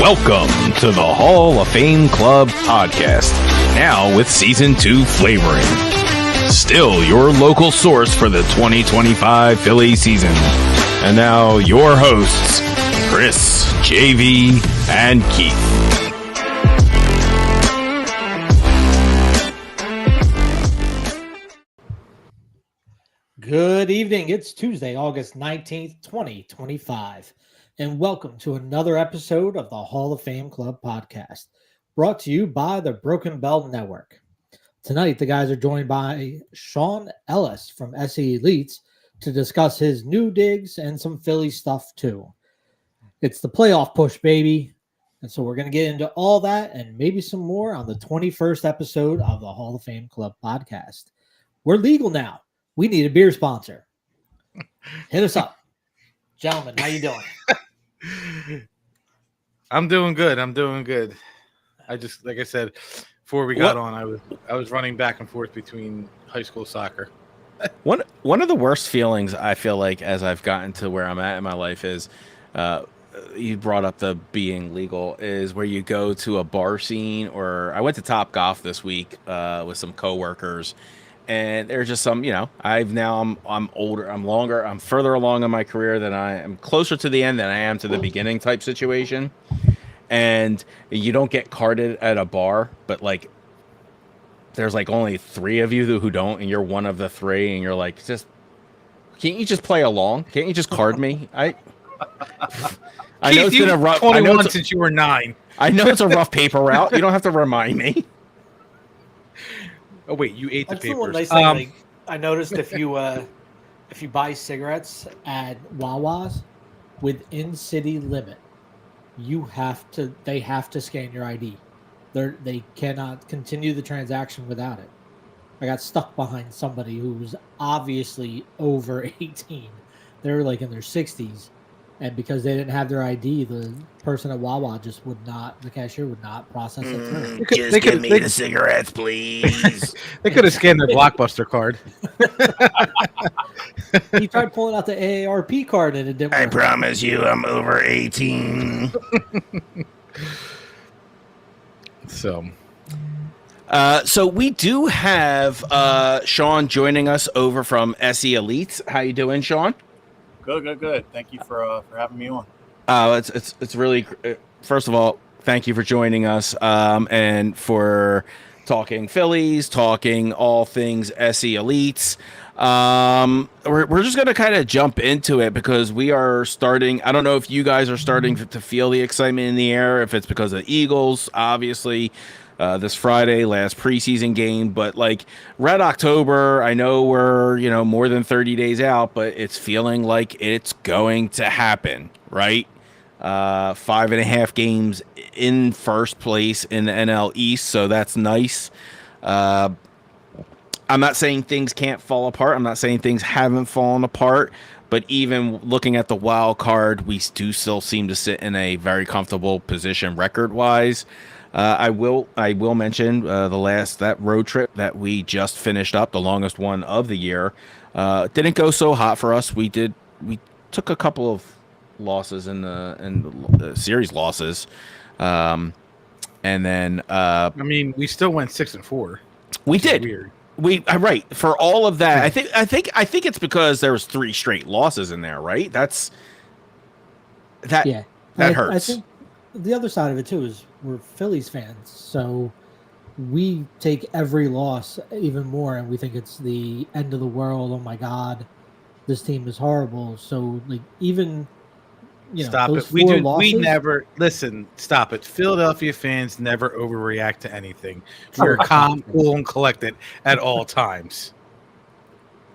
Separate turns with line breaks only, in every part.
Welcome to the Hall of Fame Club podcast, now with Season 2 flavoring. Still your local source for the 2025 Philly season. And now your hosts, Chris, JV, and Keith.
Good evening. It's Tuesday, August 19th, 2025. And welcome to another episode of the Hall of Fame Club podcast, brought to you by the Broken Bell Network. Tonight, the guys are joined by Shaun Ellis from SE Elites to discuss his new digs and some Philly stuff, too. It's the playoff push, baby. And so we're going to get into all that and maybe some more on the 21st episode of the Hall of Fame Club podcast. We're legal now. We need a beer sponsor. Hit us up. Gentlemen, how you doing?
I'm doing good. I just, like I said, before we got on, I was running back and forth between high school soccer.
One of the worst feelings I feel like as I've gotten to where I'm at in my life is, you brought up the being legal, is where you go to a bar scene, or I went to Top Golf this week with some coworkers. And there's just some, I'm older, I'm longer, I'm further along in my career than I am, closer to the end than I am to the beginning type situation. And you don't get carded at a bar, but like, there's like only three of you who don't, and you're one of the three, and you're like, can't you just play along? Can't you just card me? I know it's been a rough
21 since you were 9.
I know it's a rough paper route. You don't have to remind me.
Oh wait, you ate the papers.
One nice thing, I noticed if you buy cigarettes at Wawa's within city limit, they have to scan your ID. They cannot continue the transaction without it. I got stuck behind somebody who was obviously over 18. They were like in their 60s. And because they didn't have their ID, the person at Wawa the cashier would not process it through.
Just give me the cigarettes, please.
They could have scanned their Blockbuster card.
He tried pulling out the AARP card and it didn't work.
I promise you I'm over 18. So we do have Shaun joining us over from SE Elites. How you doing, Shaun?
Good. Thank you for having me on.
It's really, first of all, thank you for joining us and for talking Phillies, talking all things SE Elites. We're just going to kind of jump into it because we are starting. I don't know if you guys are starting to feel the excitement in the air, if it's because of the Eagles, obviously. This Friday, last preseason game, but like Red October, I know we're, more than 30 days out, but it's feeling like it's going to happen, right? 5.5 games in first place in the NL East, so that's nice. I'm not saying things can't fall apart. I'm not saying things haven't fallen apart, but even looking at the wild card, we do still seem to sit in a very comfortable position record-wise. I will mention that road trip that we just finished up, the longest one of the year, didn't go so hot for us. We took a couple of losses in the series losses, and then
we still went 6-4.
We did.
Weird.
Right, for all of that. I think it's because there was 3 straight losses in there. Right, that hurts.
I think the other side of it too is we're Phillies fans, so we take every loss even more, and we think it's the end of the world. Oh my God, this team is horrible. So like even
stop
those
it.
4 losses,
We never listen. Stop it. Philadelphia fans never overreact to anything. We're calm, cool, and collected at all times.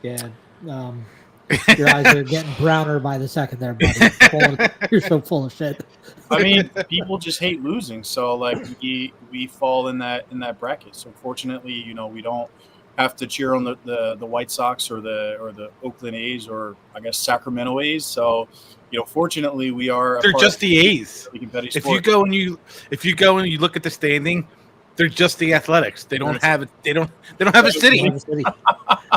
Yeah. Your eyes are getting browner by the second there, buddy. You're so full of shit.
I mean, people just hate losing, so like we fall in that bracket. So fortunately, we don't have to cheer on the White Sox or the Oakland A's or I guess Sacramento A's. So fortunately we are.
They're just the A's.
If
you go and you look at the standing, they're just the Athletics. They don't have it. They don't have a city. I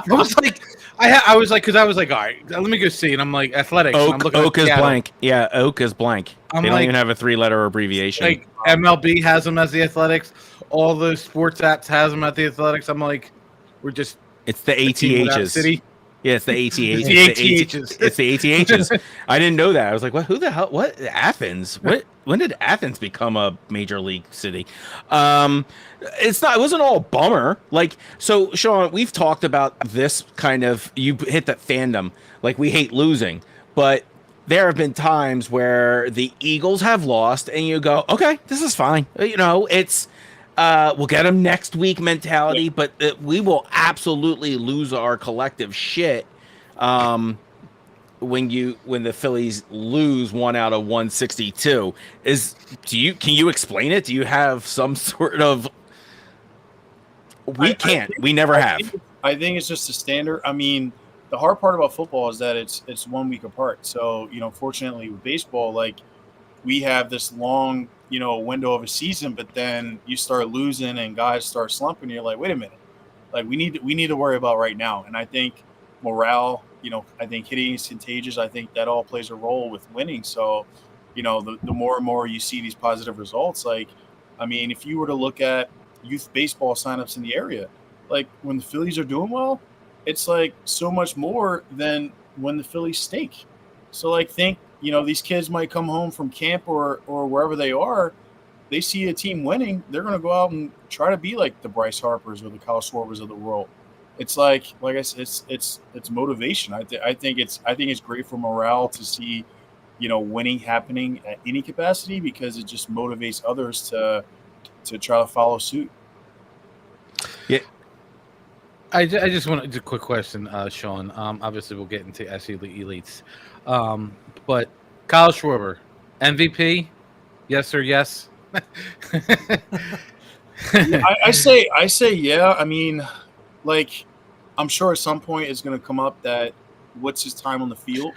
was like, I was like, because I was like, all right, let me go see, and I'm like, athletics. And I'm looking
Oak
at
is
Seattle.
blank. Yeah, Oak is blank.
I'm
They don't
like-
even have a 3-letter abbreviation.
Like MLB has them as the athletics. All those sports apps has them at the athletics. I'm like, we're just
It's the
a team without a
ATHs.
city.
Yeah, it's the ATHs.
It's the ATHs.
It's the ATHs. I didn't know that. I was like, what? Who the hell? What? Athens? What? When did Athens become a major league city? It's not. It wasn't all bummer. Like, so, Shaun, we've talked about this kind of. You hit that fandom. Like, we hate losing, but there have been times where the Eagles have lost, and you go, okay, this is fine. You know, it's. We'll get them next week mentality, but we will absolutely lose our collective shit when the Phillies lose 1 out of 162. Can you explain it? Do you have some sort of? We never have.
I think it's just a standard. I mean, the hard part about football is that it's 1 week apart. So, fortunately with baseball, like we have this long, window of a season, but then you start losing and guys start slumping. You're like, wait a minute, like we need to worry about right now. And I think morale, I think hitting is contagious. I think that all plays a role with winning. So, the more and more you see these positive results, like, I mean, if you were to look at youth baseball signups in the area, like when the Phillies are doing well, it's like so much more than when the Phillies stink. So like think, these kids might come home from camp or wherever they are, they see a team winning, they're going to go out and try to be like the Bryce Harpers or the Kyle Schwarbers of the world. It's like I said, it's motivation. I think it's great for morale to see, winning happening at any capacity, because it just motivates others to try to follow suit.
Yeah.
I just want to do a quick question, Shaun. Obviously, we'll get into SE elites. But Kyle Schwarber, MVP, yes or yes?
I say yeah. I mean, like, I'm sure at some point it's going to come up that what's his time on the field,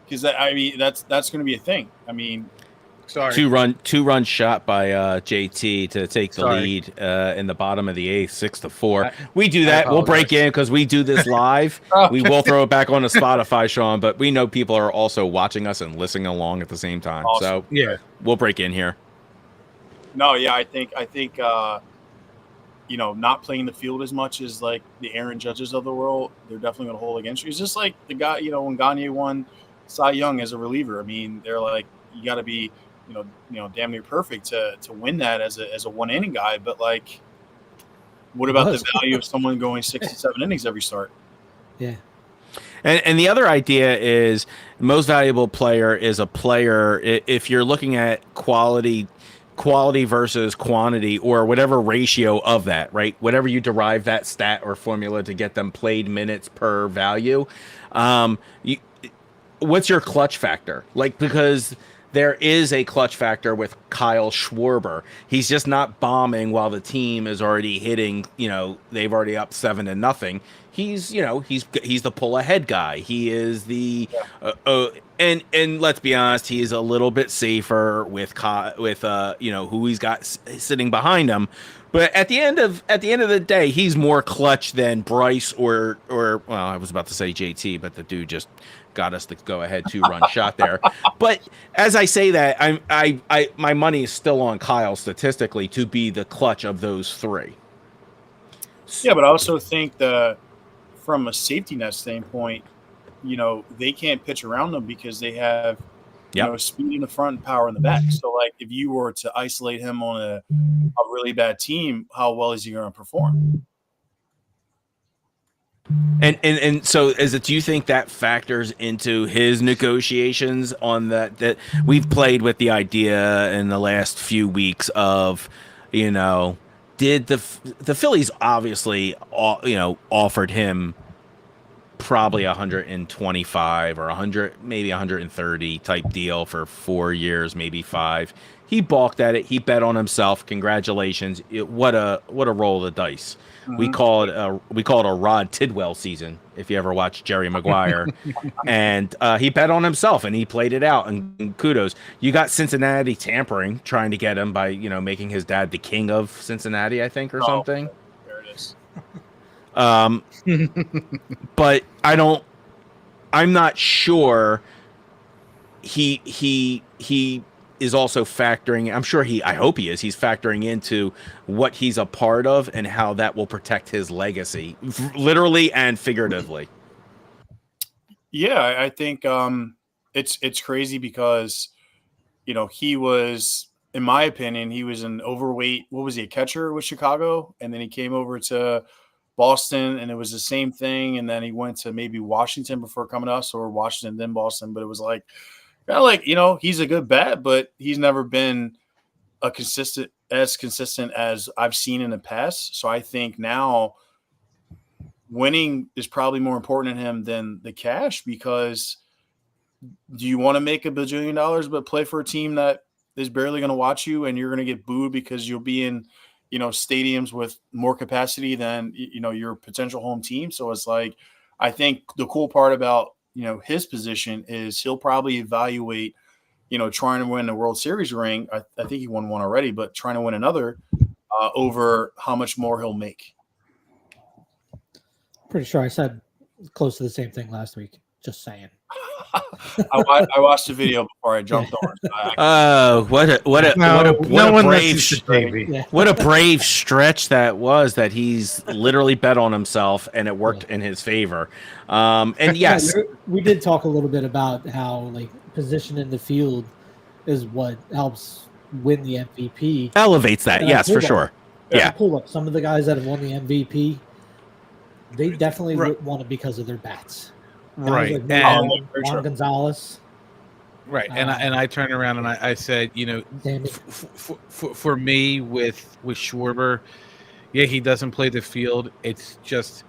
because that's going to be a thing. I mean,
Sorry.
Two-run shot by JT to take the lead in the bottom of the 8th, 6-4. We do that. We'll break in because we do this live. We will throw it back on to Spotify, Shaun, but we know people are also watching us and listening along at the same time.
Awesome.
So
Yeah,
we'll break in here.
no, yeah, I think not playing the field as much as like the Aaron Judges of the world, they're definitely going to hold against you. It's just like the guy, when Gagne won Cy Young as a reliever. I mean, they're like, you got to be damn near perfect to win that as a 1 inning guy. But like, what about the value of someone going 6 to 7 innings every start?
Yeah.
And the other idea is most valuable player is a player. If you're looking at quality versus quantity, or whatever ratio of that, right? Whatever you derive that stat or formula to get them played minutes per value. What's your clutch factor? Like, because there is a clutch factor with Kyle Schwarber. He's just not bombing while the team is already hitting, they've already up 7-0. He's the pull ahead guy. He is the and let's be honest, he's a little bit safer with who he's got sitting behind him. But at the end of the day, he's more clutch than Bryce or well, I was about to say JT, but the dude just got us the go ahead 2-run shot there. But as I say that, I my money is still on Kyle statistically to be the clutch of those three.
Yeah, but I also think that from a safety net standpoint, they can't pitch around them because they have speed in the front and power in the back. So like if you were to isolate him on a really bad team, how well is he going to perform?
And so do you think that factors into his negotiations on that we've played with the idea in the last few weeks of, did the Phillies obviously, offered him probably 125 or 100, maybe 130 type deal for 4 years, maybe 5. He balked at it. He bet on himself. Congratulations. What a roll of the dice. Mm-hmm. We call it a Rod Tidwell season, if you ever watch Jerry Maguire. And he bet on himself and he played it out, and kudos. You got Cincinnati tampering, trying to get him by, making his dad the king of Cincinnati, I think, or something.
There it is.
But I'm not sure he is also factoring. I'm sure I hope he is. He's factoring into what he's a part of and how that will protect his legacy, literally and figuratively.
Yeah, I think it's crazy because, he was, in my opinion, he was an overweight. What was he, a catcher with Chicago? And then he came over to Boston, and it was the same thing. And then he went to maybe Washington before coming to us, or Washington then Boston. But it was like, kind of like, he's a good bat, but he's never been as consistent as I've seen in the past. So I think now winning is probably more important to him than the cash, because do you want to make $1 bajillion but play for a team that is barely going to watch you, and you're going to get booed because you'll be in, stadiums with more capacity than, your potential home team? So it's like, I think the cool part about, his position is he'll probably evaluate, trying to win the World Series ring. I think he won one already, but trying to win another over how much more he'll make.
Pretty sure I said close to the same thing last week. Just saying.
I watched the video before I jumped on.
Oh, what a brave stretch that was, that he's literally bet on himself and it worked in his favor. And yes,
we did talk a little bit about how position in the field is what helps win the MVP.
Elevates that, yes, for sure. Yeah.
Pull up some of the guys that have won the MVP. They definitely won it because of their bats.
Right.
And Juan Gonzalez.
Right. And I turned around and I said, for me with Schwarber, yeah, he doesn't play the field. It's just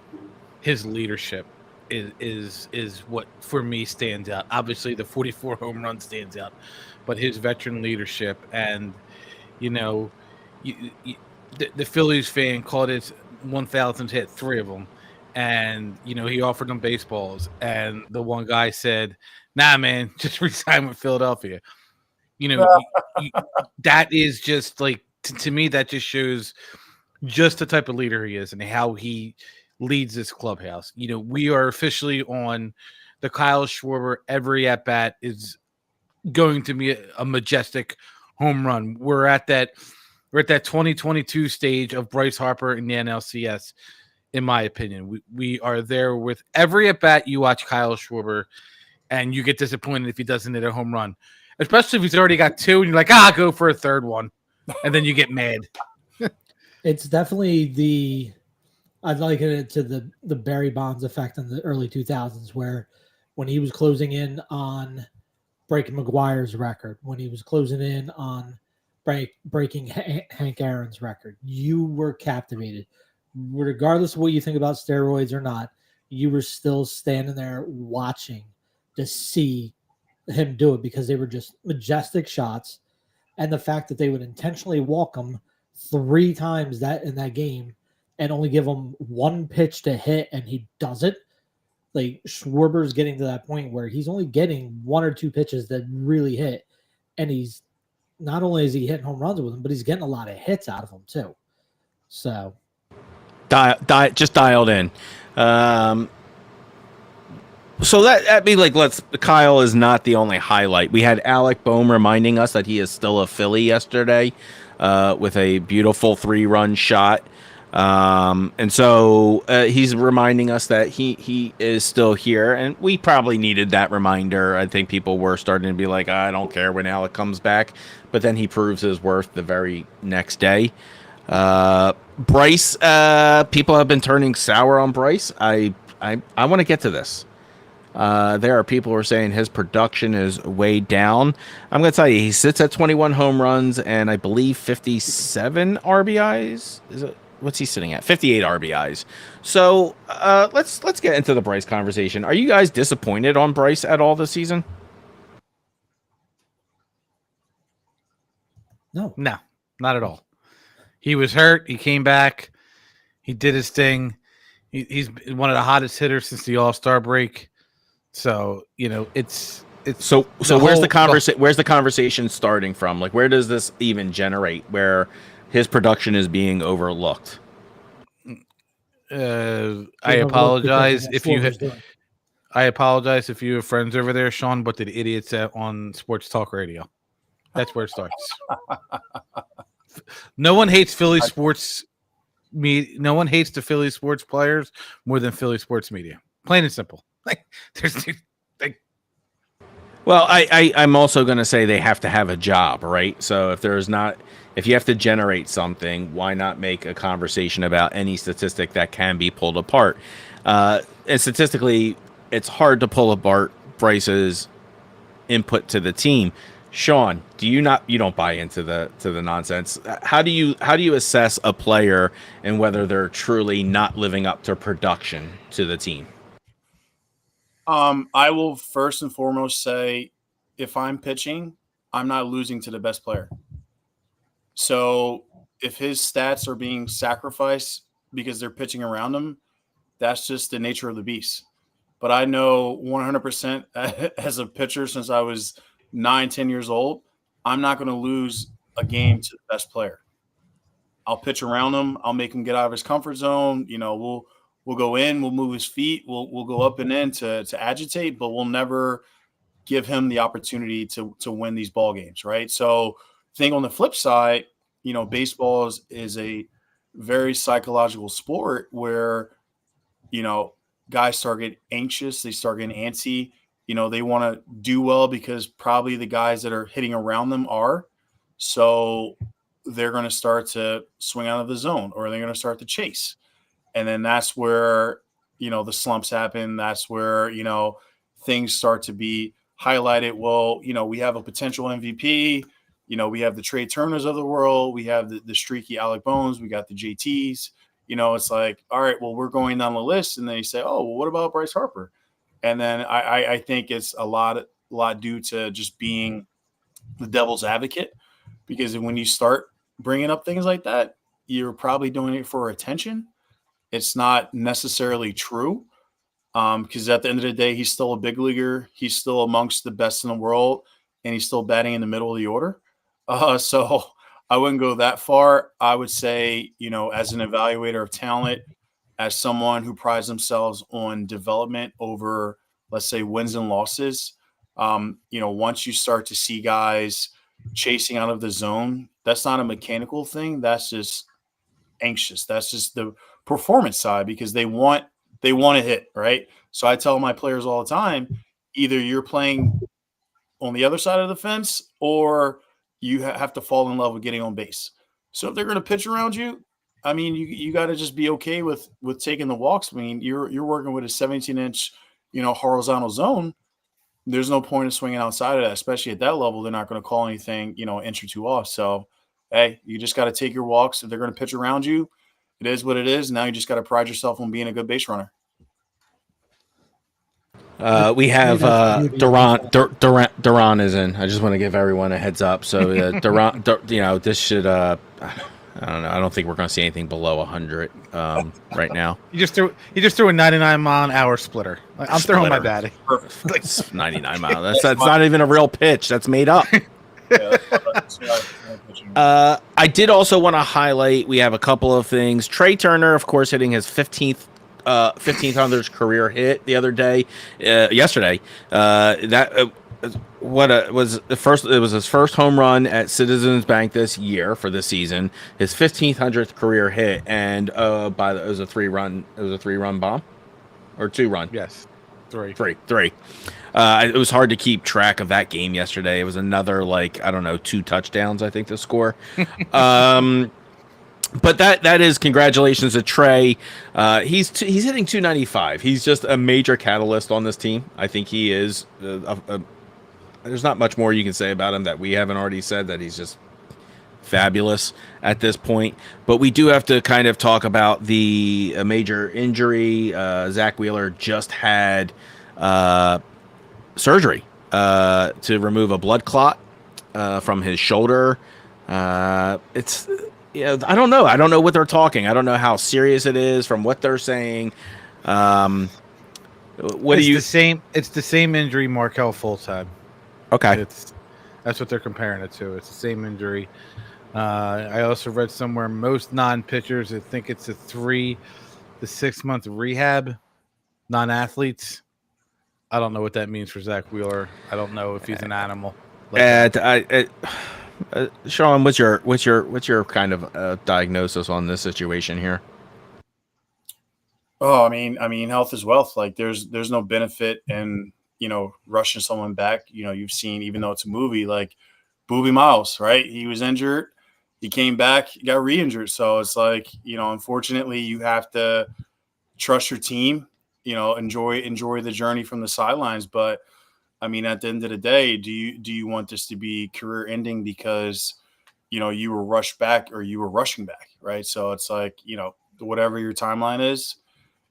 his leadership is what for me stands out. Obviously the 44 home run stands out, but his veteran leadership and, the Phillies fan called it 1,000th hit, 3 of them. And, he offered them baseballs. And the one guy said, nah, man, just resign with Philadelphia. That is just to me, that just shows just the type of leader he is and how he leads this clubhouse. We are officially on the Kyle Schwarber. Every at bat is going to be a majestic home run. We're at that 2022 stage of Bryce Harper in the NLCS. In my opinion, we are there with every at bat. You watch Kyle Schwarber, and you get disappointed if he doesn't hit a home run, especially if he's already got 2, and you're like, go for a third one, and then you get mad.
It's definitely I'd liken it to the Barry Bonds effect in the early 2000s, where when he was closing in on breaking McGuire's record, when he was closing in on breaking Hank Aaron's record, you were captivated. Regardless of what you think about steroids or not, you were still standing there watching to see him do it, because they were just majestic shots. And the fact that they would intentionally walk him 3 times in that game and only give him 1 pitch to hit, and he does it. Schwarber's getting to that point where he's only getting 1 or 2 pitches that really hit. And he's not only is he hitting home runs with them, but he's getting a lot of hits out of them too. So
just dialed in. So that means Kyle is not the only highlight. We had Alec Boehm reminding us that he is still a Philly yesterday, with a beautiful 3-run shot. And so he's reminding us that he is still here, and we probably needed that reminder. I think people were starting to be like, I don't care when Alec comes back, but then he proves his worth the very next day. Bryce, people have been turning sour on Bryce. I want to get to this. There are people who are saying his production is way down. I'm going to tell you, he sits at 21 home runs and I believe 57 RBIs. What's he sitting at? 58 RBIs. So let's get into the Bryce conversation. Are you guys disappointed on Bryce at all this season?
No,
not at all. He was hurt. He came back. He did his thing. He's one of the hottest hitters since the All-Star break. So, it's
so where's the conversation starting from? Where does this even generate where his production is being overlooked?
I apologize if you have friends over there, Sean. But the idiots on Sports Talk Radio. That's where it starts. No one hates Philly sports. No one hates the Philly sports players more than Philly sports media. Plain and simple.
Well, I'm also going to say they have to have a job, right? So if you have to generate something, why not make a conversation about any statistic that can be pulled apart? And statistically, it's hard to pull apart Bryce's input to the team. Sean, you don't buy into the nonsense. How do you assess a player and whether they're truly not living up to production to the team?
I will first and foremost say, if I'm pitching, I'm not losing to the best player. So if his stats are being sacrificed because they're pitching around him, that's just the nature of the beast. But I know 100% as a pitcher since I was 9-10 years old, I'm not going to lose a game to the best player. I'll pitch around him. I'll make him get out of his comfort zone. We'll go in, we'll move his feet, we'll go up and in to agitate, but we'll never give him the opportunity to win these ball games, right? So I think on the flip side, baseball is a very psychological sport where, guys start getting anxious, they start getting antsy. They want to do well because probably the guys that are hitting around them are. So they're going to start to swing out of the zone, or they're going to start to chase. And then that's where, the slumps happen. That's where, things start to be highlighted. Well, we have a potential MVP. We have the Trey Turners of the world. We have the streaky Alec Bones. We got the JTs. It's like, all right, well, we're going down the list. And they say, oh, well, what about Bryce Harper? And then I think it's a lot due to just being the devil's advocate, because when you start bringing up things like that, you're probably doing it for attention. It's not necessarily true, because at the end of the day, he's still a big leaguer. He's still amongst the best in the world, and he's still batting in the middle of the order. So I wouldn't go that far. I would say, as an evaluator of talent, as someone who prides themselves on development over, let's say, wins and losses, once you start to see guys chasing out of the zone, that's not a mechanical thing. That's just anxious. That's just the performance side, because they want to hit, right? So I tell my players all the time, either you're playing on the other side of the fence, or you have to fall in love with getting on base. So if they're going to pitch around you, I mean, you got to just be okay with taking the walks. I mean, you're working with a 17-inch, horizontal zone. There's no point in swinging outside of that, especially at that level. They're not going to call anything, an inch or two off. So, hey, you just got to take your walks. If they're going to pitch around you, it is what it is. Now you just got to pride yourself on being a good base runner.
We have Duran is in. I just want to give everyone a heads up. So Duran, this should. I don't know. I don't think we're going to see anything below 100 right now.
You just threw a 99-mile-an-hour splitter. I'm throwing my batting.
99 miles. That's not even a real pitch. That's made up. I did also want to highlight. We have a couple of things. Trey Turner, of course, hitting his 1500th career hit the other day, yesterday. It was his first home run at Citizens Bank this year for this season. His 1500th career hit, and it was a 3-run bomb, or 2-run.
Yes, three.
It was hard to keep track of that game yesterday. It was another 2 touchdowns, I think, to score. But that is congratulations to Trey. He's hitting 295. He's just a major catalyst on this team. I think he is. There's not much more you can say about him that we haven't already said, that he's just fabulous at this point. But we do have to kind of talk about the major injury. Zach Wheeler just had surgery to remove a blood clot from his shoulder. I don't know. I don't know what they're talking. I don't know how serious it is from what they're saying. It's
the same injury Markel Fultz had.
Okay.
That's what they're comparing it to. It's the same injury. I also read somewhere most non-pitchers, I think it's a 3 the 6-month rehab, non-athletes. I don't know what that means for Zach Wheeler. I don't know if he's an animal.
Shaun, what's your kind of diagnosis on this situation here?
Oh, I mean, health is wealth. Like, there's no benefit in rushing someone back. You've seen, even though it's a movie, like Boobie Miles, right? He was injured, he came back, he got re-injured. So it's like, unfortunately, you have to trust your team. Enjoy the journey from the sidelines. But I mean, at the end of the day, do you want this to be career ending because you were rushed back or you were rushing back, right? So it's like, whatever your timeline is,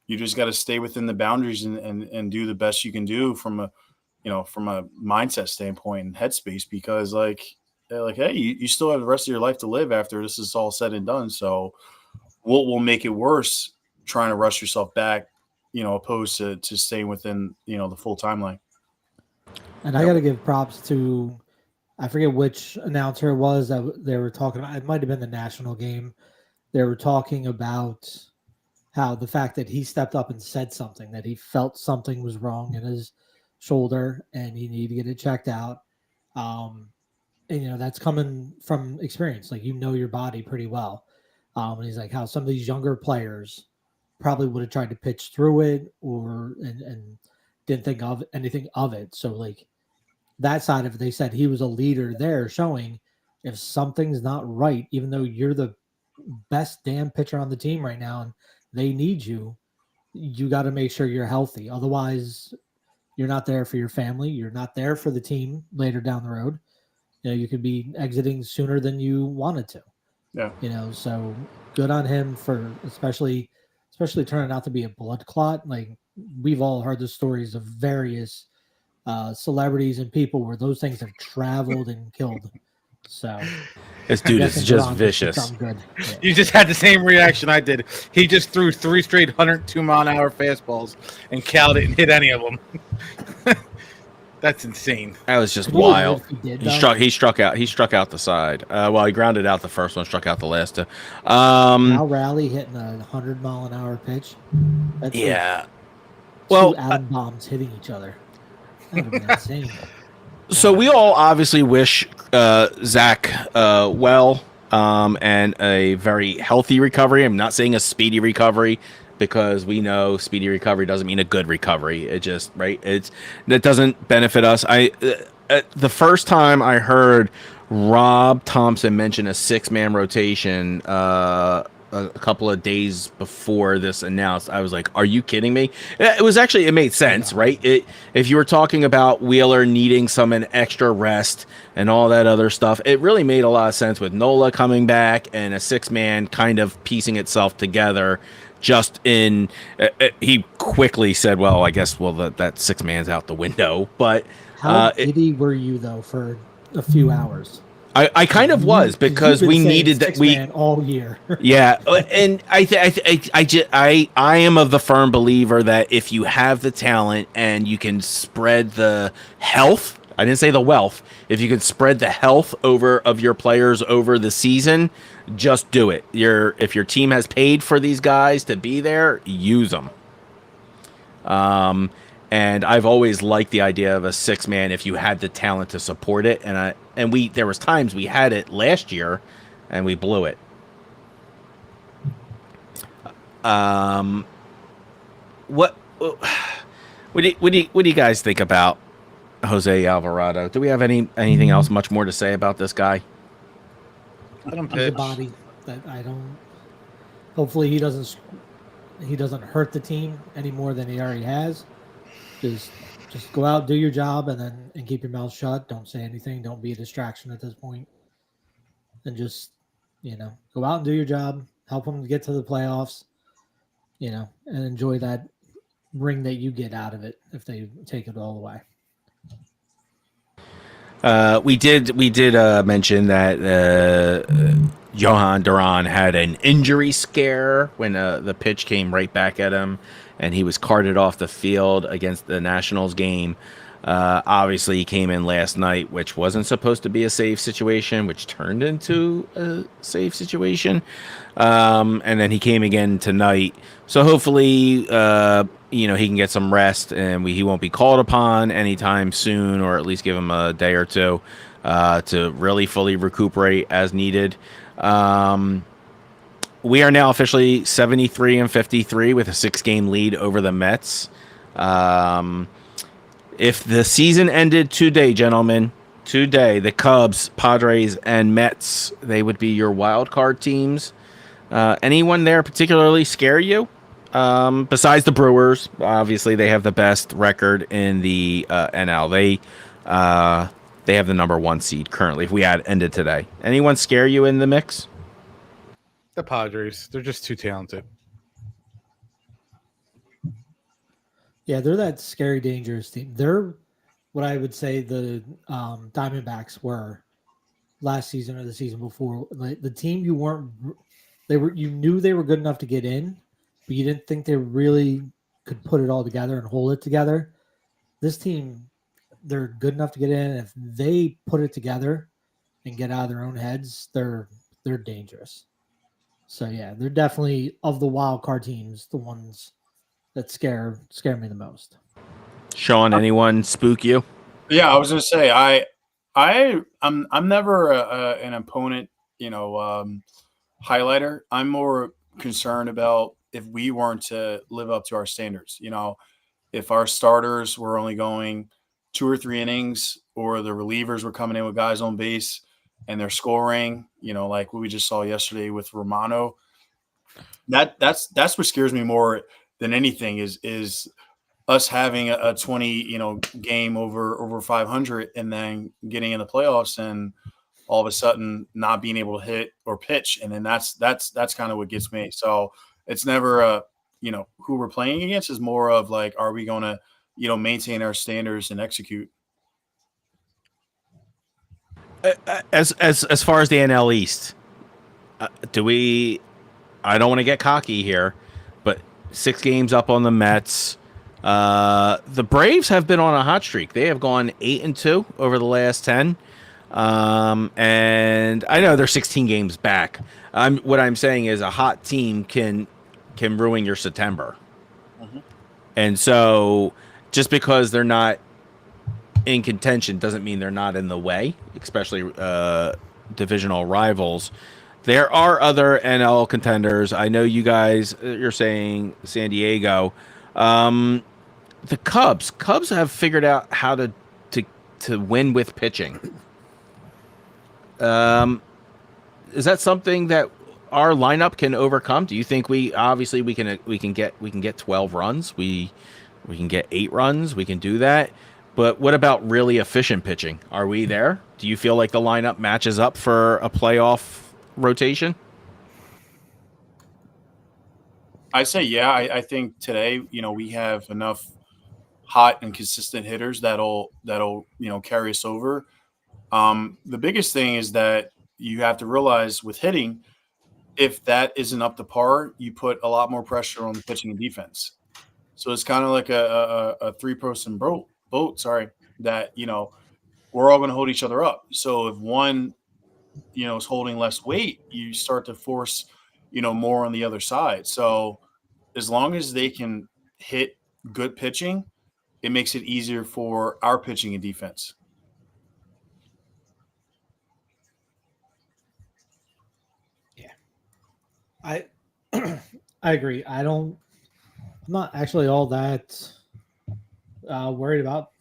you just got to stay within the boundaries and do the best you can do from a mindset standpoint and headspace, because hey, you still have the rest of your life to live after this is all said and done. So what will make it worse trying to rush yourself back, opposed to staying within, the full timeline.
And I got to give props to, I forget which announcer it was that they were talking about. It might have been the national game. They were talking about how the fact that he stepped up and said something, that he felt something was wrong in his shoulder and he needed to get it checked out. And, that's coming from experience. Like, your body pretty well. And he's like, how some of these younger players probably would have tried to pitch through it and didn't think of anything of it. So, like, that side of it, they said he was a leader there, showing if something's not right, even though you're the best damn pitcher on the team right now and they need you, you got to make sure you're healthy. Otherwise, you're not there for your family. You're not there for the team later down the road. You could be exiting sooner than you wanted to.
Yeah.
So good on him for especially turning out to be a blood clot. Like, we've all heard the stories of various celebrities and people where those things have traveled and killed. So
this dude is just vicious.
Good. Yeah.
You just had the same reaction I did. He just threw 3 straight 102-mile-an-hour fastballs and cowed it and hit any of them. That's insane.
That was just wild. He struck out the side. He grounded out the first one, struck out the last two.
Now Raleigh hitting a 100-mile-an-hour pitch. That's
yeah.
Two atom bombs hitting each other. That would be insane.
So we all obviously wish Zach well and a very healthy recovery. I'm not saying a speedy recovery, because we know speedy recovery doesn't mean a good recovery. It just, right? That doesn't benefit us. The first time I heard Rob Thompson mention a 6-man rotation a couple of days before this announced, I was like, are you kidding me? It made sense, right? If you were talking about Wheeler needing an extra rest and all that other stuff, it really made a lot of sense with Nola coming back and a 6-man kind of piecing itself together. He quickly said, well, I guess, that 6-man's out the window. But
how giddy were you though for a few hours?
I kind of was, because we needed that
all year.
Yeah, and I am of the firm believer that if you have the talent and you can spread the health, I didn't say the wealth, if you can spread the health of your players over the season, just do it. If your team has paid for these guys to be there, use them. And I've always liked the idea of a 6-man if you had the talent to support it. And there was times we had it last year and we blew it. What do you guys think about Jose Alvarado? Do we have anything else much more to say about this guy?
I don't
pitch. A body that I don't. Hopefully he doesn't hurt the team any more than he already has. Just go out, do your job, and keep your mouth shut. Don't say anything. Don't be a distraction at this point. And just, go out and do your job. Help them get to the playoffs, and enjoy that ring that you get out of it if they take it all away.
We did mention that Johan Duran had an injury scare when the pitch came right back at him, and he was carted off the field against the Nationals game. Obviously, he came in last night, which wasn't supposed to be a save situation, which turned into a save situation. And then he came again tonight. So hopefully, he can get some rest and he won't be called upon anytime soon, or at least give him a day or two to really fully recuperate as needed. We are now officially 73-53 with a 6-game lead over the Mets. If the season ended today, gentlemen, the Cubs, Padres, and Mets, they would be your wild card teams. Anyone there particularly scare you? Besides the Brewers, obviously they have the best record in the NL. They have the number 1 seed currently. If we had ended today, anyone scare you in the mix?
The Padres, they're just too talented.
Yeah, they're that scary, dangerous team. They're what I would say the Diamondbacks were last season or the season before. Like the team you knew they were good enough to get in, but you didn't think they really could put it all together and hold it together. This team, they're good enough to get in. If they put it together and get out of their own heads, they're dangerous. So yeah, they're definitely, of the wild card teams, the ones that scare me the most.
Shaun, anyone spook you?
Yeah, I was gonna say I'm never an opponent, highlighter. I'm more concerned about if we weren't to live up to our standards. If our starters were only going 2 or 3 innings, or the relievers were coming in with guys on base and they're scoring, like what we just saw yesterday with Romano. That's what scares me more than anything is us having a 20 game over 500 and then getting in the playoffs and all of a sudden not being able to hit or pitch, and then that's kind of what gets me. So it's never who we're playing against, is more of like, are we going to maintain our standards and execute?
As far as the NL East, I don't want to get cocky here, but 6 games up on the Mets. The Braves have been on a hot streak. They have gone 8-2 over the last 10. And I know they're 16 games back. What I'm saying is a hot team can ruin your September. Mm-hmm. And so just because they're not in contention doesn't mean they're not in the way, especially divisional rivals. There are other NL contenders. I know you guys, you're saying San Diego. The Cubs have figured out how to win with pitching. Is that something that our lineup can overcome? Do you think we can get 12 runs? We can get 8 runs. We can do that. But what about really efficient pitching? Are we there? Do you feel like the lineup matches up for a playoff rotation?
I say, yeah. I think today, we have enough hot and consistent hitters that'll carry us over. The biggest thing is that you have to realize with hitting, if that isn't up to par, you put a lot more pressure on the pitching and defense. So it's kind of like a 3-person boat, that, we're all going to hold each other up. So if one, is holding less weight, you start to force, more on the other side. So as long as they can hit good pitching, it makes it easier for our pitching and defense.
Yeah. I agree. I'm not actually all that worried about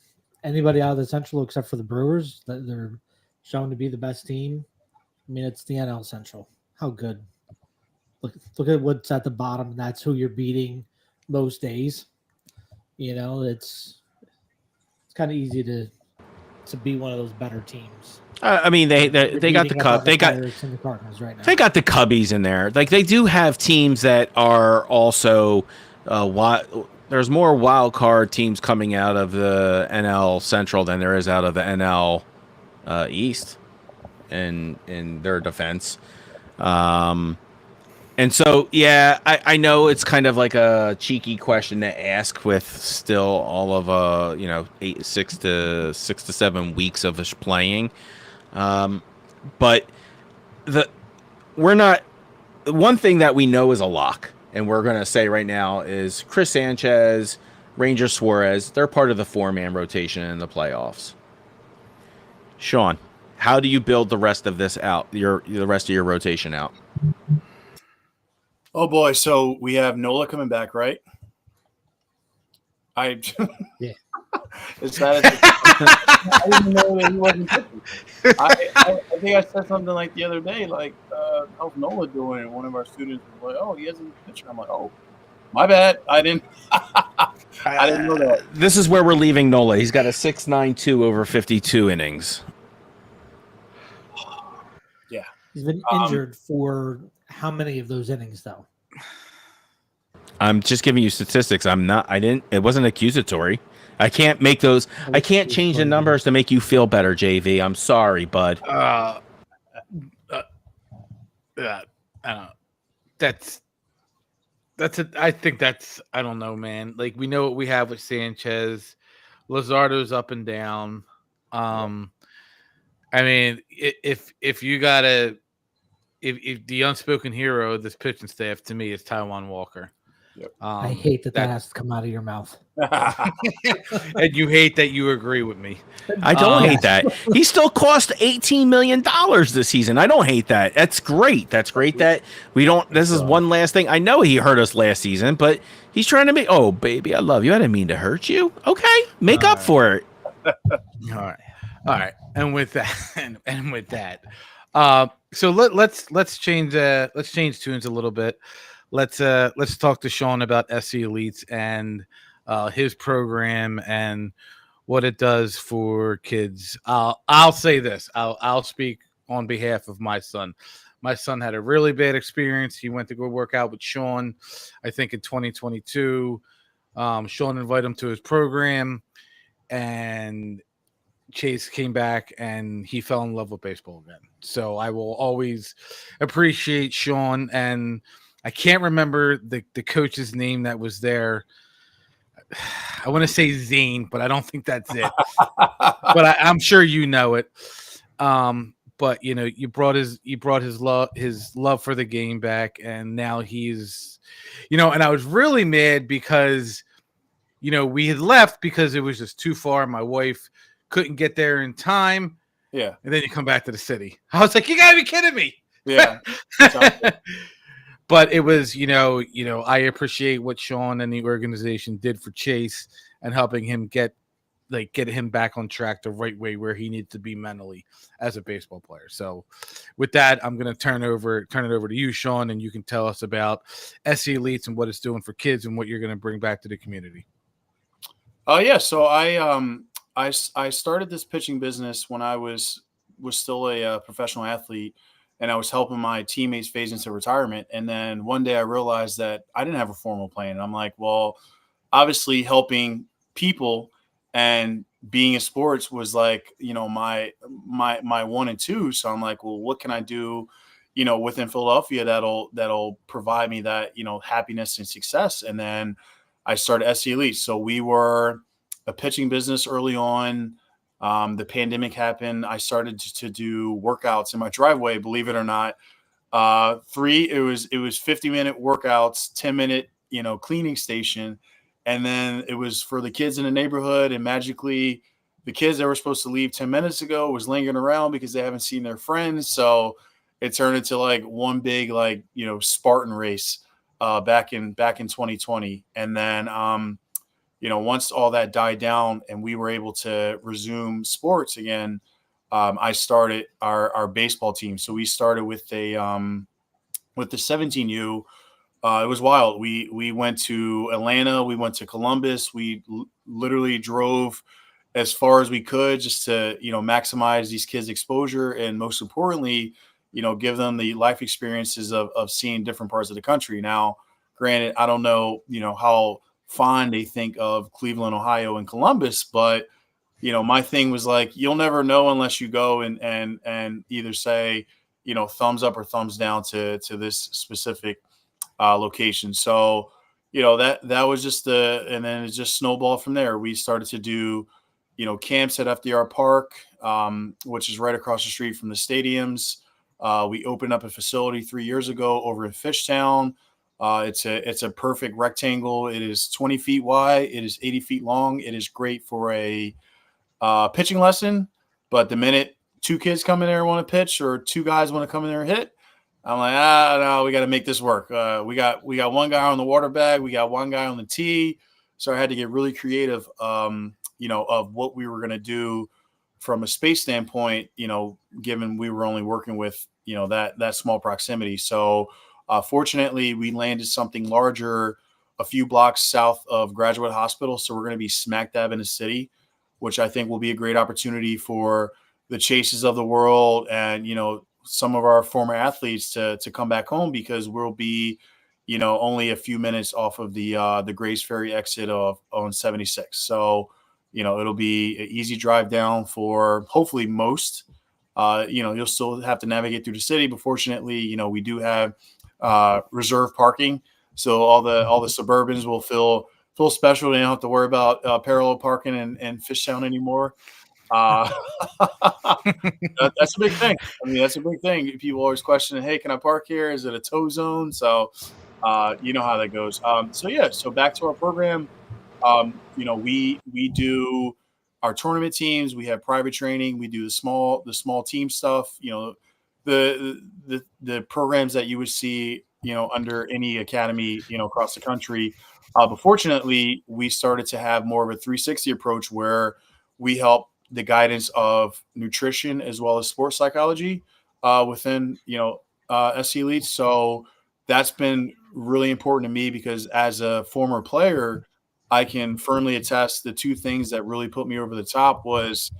anybody out of the Central except for the Brewers. That they're shown to be the best team. I mean, it's the NL Central. How good. Look at what's at the bottom. That's who you're beating most days. It's kind of easy to be one of those better teams.
I mean, they got the Cubs. They got
the Cardinals right now.
They got the Cubbies in there. Like, they do have teams that are also there's more wild card teams coming out of the NL Central than there is out of the NL East in their defense. And And so, yeah, I know it's kind of like a cheeky question to ask with still all of 6 to 7 weeks of us playing, but we're not. One thing that we know is a lock, and we're gonna say right now is Chris Sanchez, Ranger Suarez. They're part of the 4-man rotation in the playoffs. Shaun, how do you build the rest of this out? The rest of your rotation out.
Oh boy, so we have Nola coming back, right?
Yeah.
Is that I didn't know that he wasn't pitching. I think I said something like the other day, like, how's Nola doing? And one of our students was like, oh, he hasn't pitched. I'm like, oh, my bad. I didn't know that.
This is where we're leaving Nola. He's got a 6.92 over 52 innings.
Yeah.
He's been injured for how many of those innings, though?
I'm just giving you statistics. It wasn't accusatory. I can't make those. I can't change the numbers to make you feel better, JV. I'm sorry, bud.
I don't know. I think that's, I don't know, man. Like, we know what we have with Sanchez. Luzardo's up and down. I mean, if the unspoken hero of this pitching staff to me is Taijuan Walker.
Yep.
I hate that has to come out of your mouth.
And you hate that you agree with me.
I don't hate that. He still cost $18 million this season. I don't hate that. That's great. That's great that we don't. This is one last thing. I know he hurt us last season, but he's trying to make. Oh, baby, I love you. I didn't mean to hurt you. Okay, make up for it.
All right. And with that, so let's change tunes a little bit. Let's talk to Shaun about SC Elites and his program and what it does for kids. I'll say this. I'll speak on behalf of my son. My son had a really bad experience. He went to go work out with Shaun, I think in 2022. Shaun invited him to his program, and Chase came back and he fell in love with baseball again. So I will always appreciate Shaun, and I can't remember the coach's name that was there. I want to say Zane, but I don't think that's it. But I'm sure you know it. But you brought his love for the game back, and now he's, and I was really mad because, we had left because it was just too far. My wife couldn't get there in time.
Yeah.
And then you come back to the city. I was like, you gotta be kidding me.
Yeah.
But it was, I appreciate what Shaun and the organization did for Chase and helping him get him back on track the right way where he needs to be mentally as a baseball player. So with that, I'm going to turn it over to you, Shaun, and you can tell us about SC Elites and what it's doing for kids and what you're going to bring back to the community.
Oh yeah. So I started this pitching business when I was still a professional athlete, and I was helping my teammates phase into retirement. And then one day I realized that I didn't have a formal plan. And I'm like, well, obviously helping people and being in sports was like, my 1 and 2. So I'm like, well, what can I do, within Philadelphia that'll provide me that, happiness and success. And then I started SC Elite. So we were a pitching business early on. The pandemic happened. I started to do workouts in my driveway, believe it or not. It was 50-minute workouts, 10-minute, cleaning station. And then it was for the kids in the neighborhood. And magically the kids that were supposed to leave 10 minutes ago was lingering around because they haven't seen their friends. So it turned into like one big, Spartan race, back in 2020. And then, once all that died down and we were able to resume sports again, I started our baseball team. So we started with the 17U. It was wild. We went to Atlanta. We went to Columbus. We literally drove as far as we could just to, maximize these kids' exposure. And most importantly, give them the life experiences of seeing different parts of the country. Now, granted, I don't know, how fond they think of Cleveland, Ohio, and Columbus, but my thing was like, you'll never know unless you go and either say, thumbs up or thumbs down to this specific location. So, that was just and then it just snowballed from there. We started to do, camps at FDR Park, which is right across the street from the stadiums. We opened up a facility 3 years ago over in Fishtown. It's a perfect rectangle. It is 20 feet wide. It is 80 feet long. It is great for a pitching lesson. But the minute two kids come in there and want to pitch, or two guys want to come in there and hit, I'm like, no, we got to make this work. We got one guy on the water bag. We got one guy on the tee. So I had to get really creative, of what we were going to do from a space standpoint, given we were only working with, that small proximity. So fortunately, we landed something larger a few blocks south of Graduate Hospital. So we're going to be smack dab in the city, which I think will be a great opportunity for the Chases of the world and, some of our former athletes to come back home, because we'll be, only a few minutes off of the Grays Ferry exit on 76. So, it'll be an easy drive down for hopefully most. You'll still have to navigate through the city, but fortunately, we do have reserve parking, so all the Suburbans will feel special. They don't have to worry about parallel parking in Fishtown anymore. That's a big thing. I mean, that's a big thing. People always question, hey, can I park here? Is it a tow zone? So, you know how that goes. So back to our program. We do our tournament teams. We have private training. We do the small team stuff. The programs that you would see, under any academy, across the country. But fortunately, we started to have more of a 360 approach where we help the guidance of nutrition as well as sports psychology within, SC Elites. So that's been really important to me, because as a former player, I can firmly attest the two things that really put me over the top was,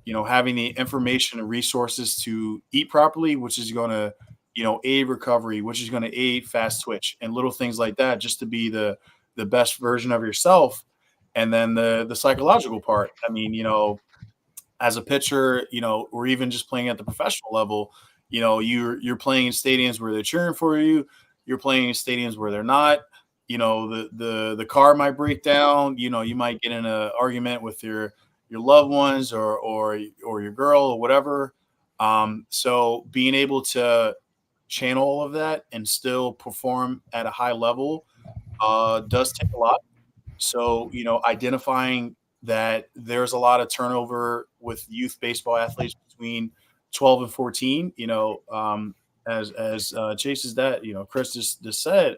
having the information and resources to eat properly, which is going to, aid recovery, which is going to aid fast twitch and little things like that, just to be the best version of yourself. And then the psychological part. I mean, as a pitcher, or even just playing at the professional level, you're playing in stadiums where they're cheering for you. You're playing in stadiums where they're not. The car might break down. You might get in an argument with your loved ones or your girl or whatever. So being able to channel all of that and still perform at a high level does take a lot. So, identifying that there's a lot of turnover with youth baseball athletes between 12 and 14, as Chase's dad, Chris just said,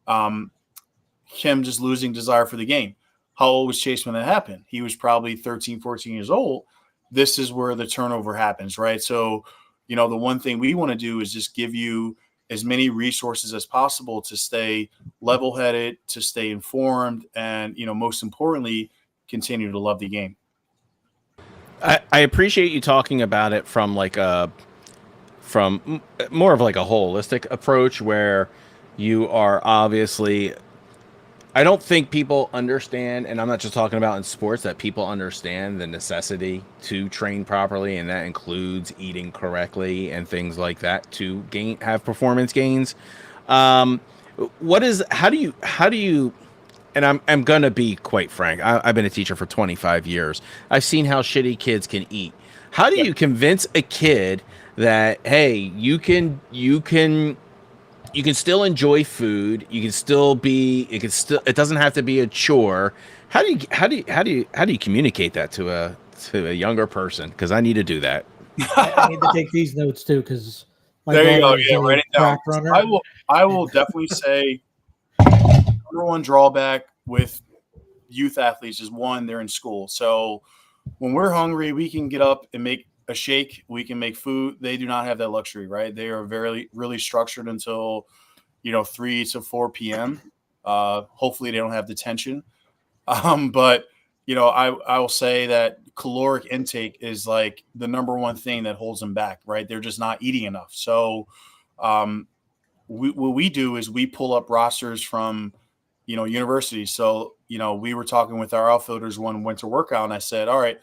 him just losing desire for the game. How old was Chase when that happened? He was probably 13, 14 years old. This is where the turnover happens, right? So, the one thing we want to do is just give you as many resources as possible to stay level-headed, to stay informed, and, most importantly, continue to love the game.
I appreciate you talking about it from more of like a holistic approach, where you are obviously, I don't think people understand, and I'm not just talking about in sports, that people understand the necessity to train properly, and that includes eating correctly and things like that to have performance gains. How do you, and I'm gonna be quite frank, I've been a teacher for 25 years. I've seen how shitty kids can eat. How do you convince a kid that, hey, you can still enjoy food. It doesn't have to be a chore. How do you communicate that to a younger person? Because I need to do that.
I need to take these notes too, because
there you go. Yeah, write it down. I will definitely say number one drawback with youth athletes is, one, they're in school. So when we're hungry, we can get up and make a shake. We can make food. They do not have that luxury, right? They are really structured until 3 to 4 p.m. Hopefully they don't have detention. But I will say that caloric intake is like the number one thing that holds them back, right? They're just not eating enough. So what we do is we pull up rosters from universities. So we were talking with our outfielders one winter workout, and I said, all right,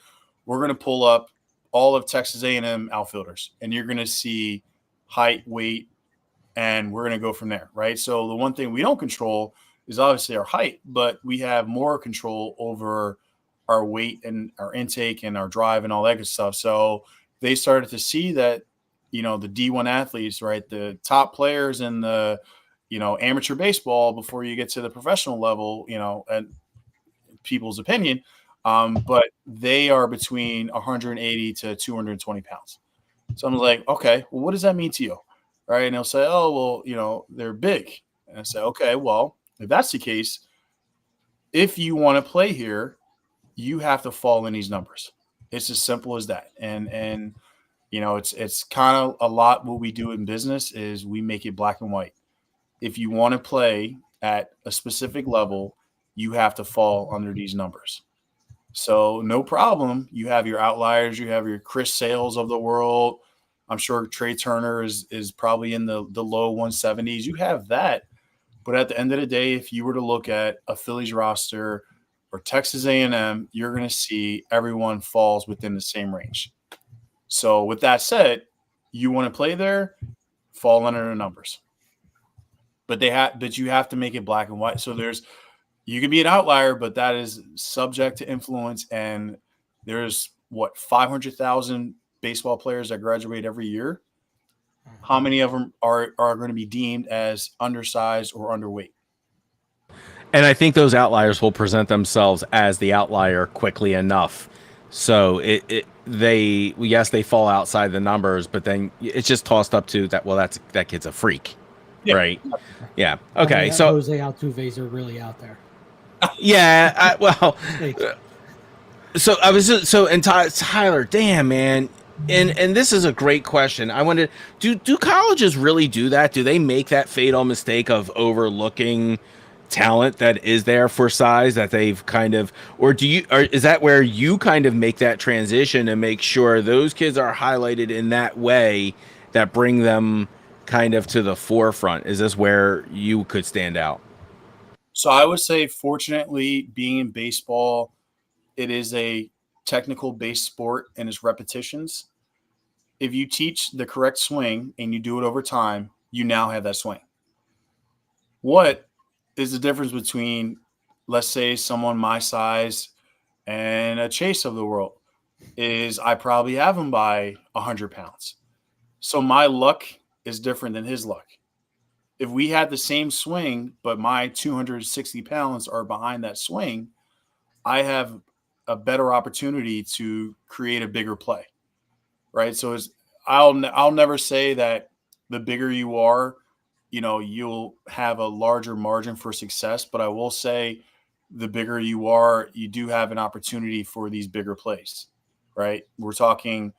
we're going to pull up all of Texas A&M outfielders, and you're going to see height, weight, and we're going to go from there, right? So the one thing we don't control is obviously our height, but we have more control over our weight and our intake and our drive and all that good stuff. So they started to see that, the D1 athletes, right, the top players in the, amateur baseball before you get to the professional level, and people's opinion, but they are between 180 to 220 pounds. So I'm like, okay, well, what does that mean to you? Right. And they'll say, oh, well, they're big. And I say, okay, well, if that's the case, if you want to play here, you have to fall in these numbers. It's as simple as that. And it's kind of a lot what we do in business is we make it black and white. If you want to play at a specific level, you have to fall under these numbers. So no problem. You have your outliers. You have your Chris Sales of the world. I'm sure Trey Turner is probably in the low 170s. You have that. But at the end of the day, if you were to look at a Phillies roster or Texas A&M, you're going to see everyone falls within the same range. So with that said, you want to play there, fall under the numbers. But you have to make it black and white. So you can be an outlier, but that is subject to influence. And there's 500,000 baseball players that graduate every year. How many of them are going to be deemed as undersized or underweight?
And I think those outliers will present themselves as the outlier quickly enough. So they fall outside the numbers, but then it's just tossed up to that. Well, that kid's a freak, yeah. Right? Yeah. Okay. So
Jose Altuve's are really out there.
Yeah. Tyler, damn, man. And this is a great question. I wonder, do colleges really do that? Do they make that fatal mistake of overlooking talent that is there for size that they've kind of, or is that where you kind of make that transition and make sure those kids are highlighted in that way that bring them kind of to the forefront? Is this where you could stand out?
So I would say, fortunately, being in baseball, it is a technical-based sport and it's repetitions. If you teach the correct swing and you do it over time, you now have that swing. What is the difference between, let's say, someone my size and a Chase of the world? Is I probably have him by 100 pounds. So my luck is different than his luck. If we had the same swing, but my 260 pounds are behind that swing, I have a better opportunity to create a bigger play, right? So I'll never say that the bigger you are, you'll have a larger margin for success, but I will say the bigger you are, you do have an opportunity for these bigger plays, right? We're talking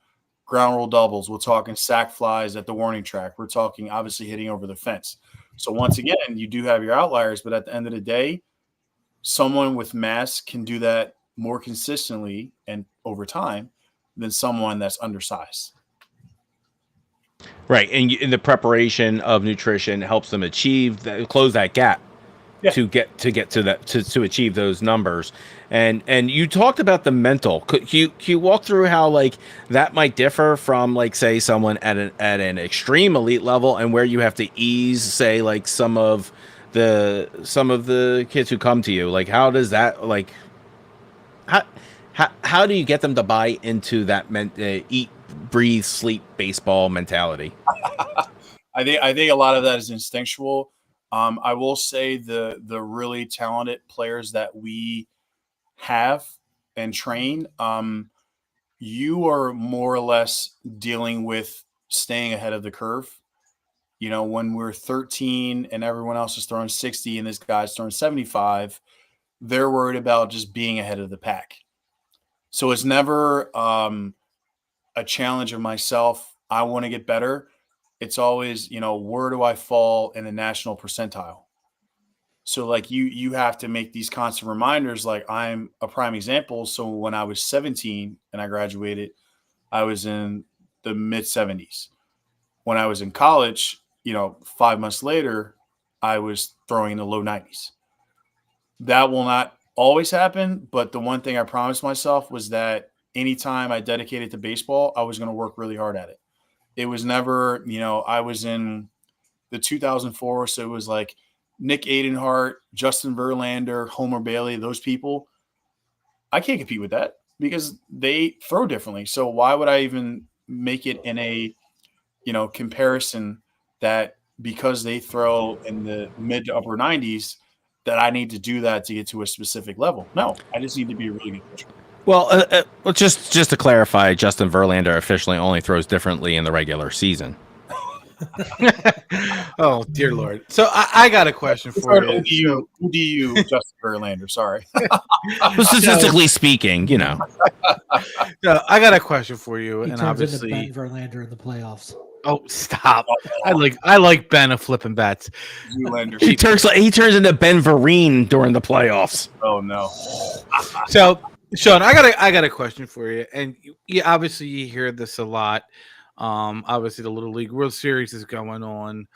ground rule doubles. We're talking sack flies at the warning track. We're talking obviously hitting over the fence. So once again, you do have your outliers, but at the end of the day, someone with mass can do that more consistently and over time than someone that's undersized.
Right. And in the preparation of nutrition helps them close that gap. Yeah. to achieve those numbers. And you talked about the mental. Can you walk through how like that might differ from like say someone at an extreme elite level and where you have to ease say like some of the kids who come to you? Like how does that like how do you get them to buy into that eat, breathe, sleep baseball mentality?
I think a lot of that is instinctual. I will say the really talented players that we have and train, you are more or less dealing with staying ahead of the curve. When we're 13 and everyone else is throwing 60 and this guy's throwing 75, they're worried about just being ahead of the pack. So it's never a challenge of myself. I want to get better. It's always, where do I fall in the national percentile? So like you have to make these constant reminders. Like I'm a prime example. So when I was 17 and I graduated, I was in the mid 70s. When I was in college, 5 months later, I was throwing in the low 90s. That will not always happen. But the one thing I promised myself was that anytime I dedicated to baseball, I was going to work really hard at it. It was never, I was in the 2004. So it was like Nick Aidenhart, Justin Verlander, Homer Bailey, those people. I can't compete with that because they throw differently. So why would I even make it in a, comparison that because they throw in the mid to upper 90s that I need to do that to get to a specific level? No, I just need to be a really good pitcher.
Well, just to clarify, Justin Verlander officially only throws differently in the regular season.
Oh, dear Lord. So I got a question for you.
Who do you, Justin Verlander? Sorry.
Statistically speaking,
No, I got a question for you,
He
and
turns
obviously,
into Ben Verlander in the playoffs.
oh, stop! I like Ben of flipping bats.
Verlander.
he turns into Ben Vereen during the playoffs.
Oh no.
So, Shaun, I got a question for you, and obviously you hear this a lot. Obviously the Little League World Series is going on,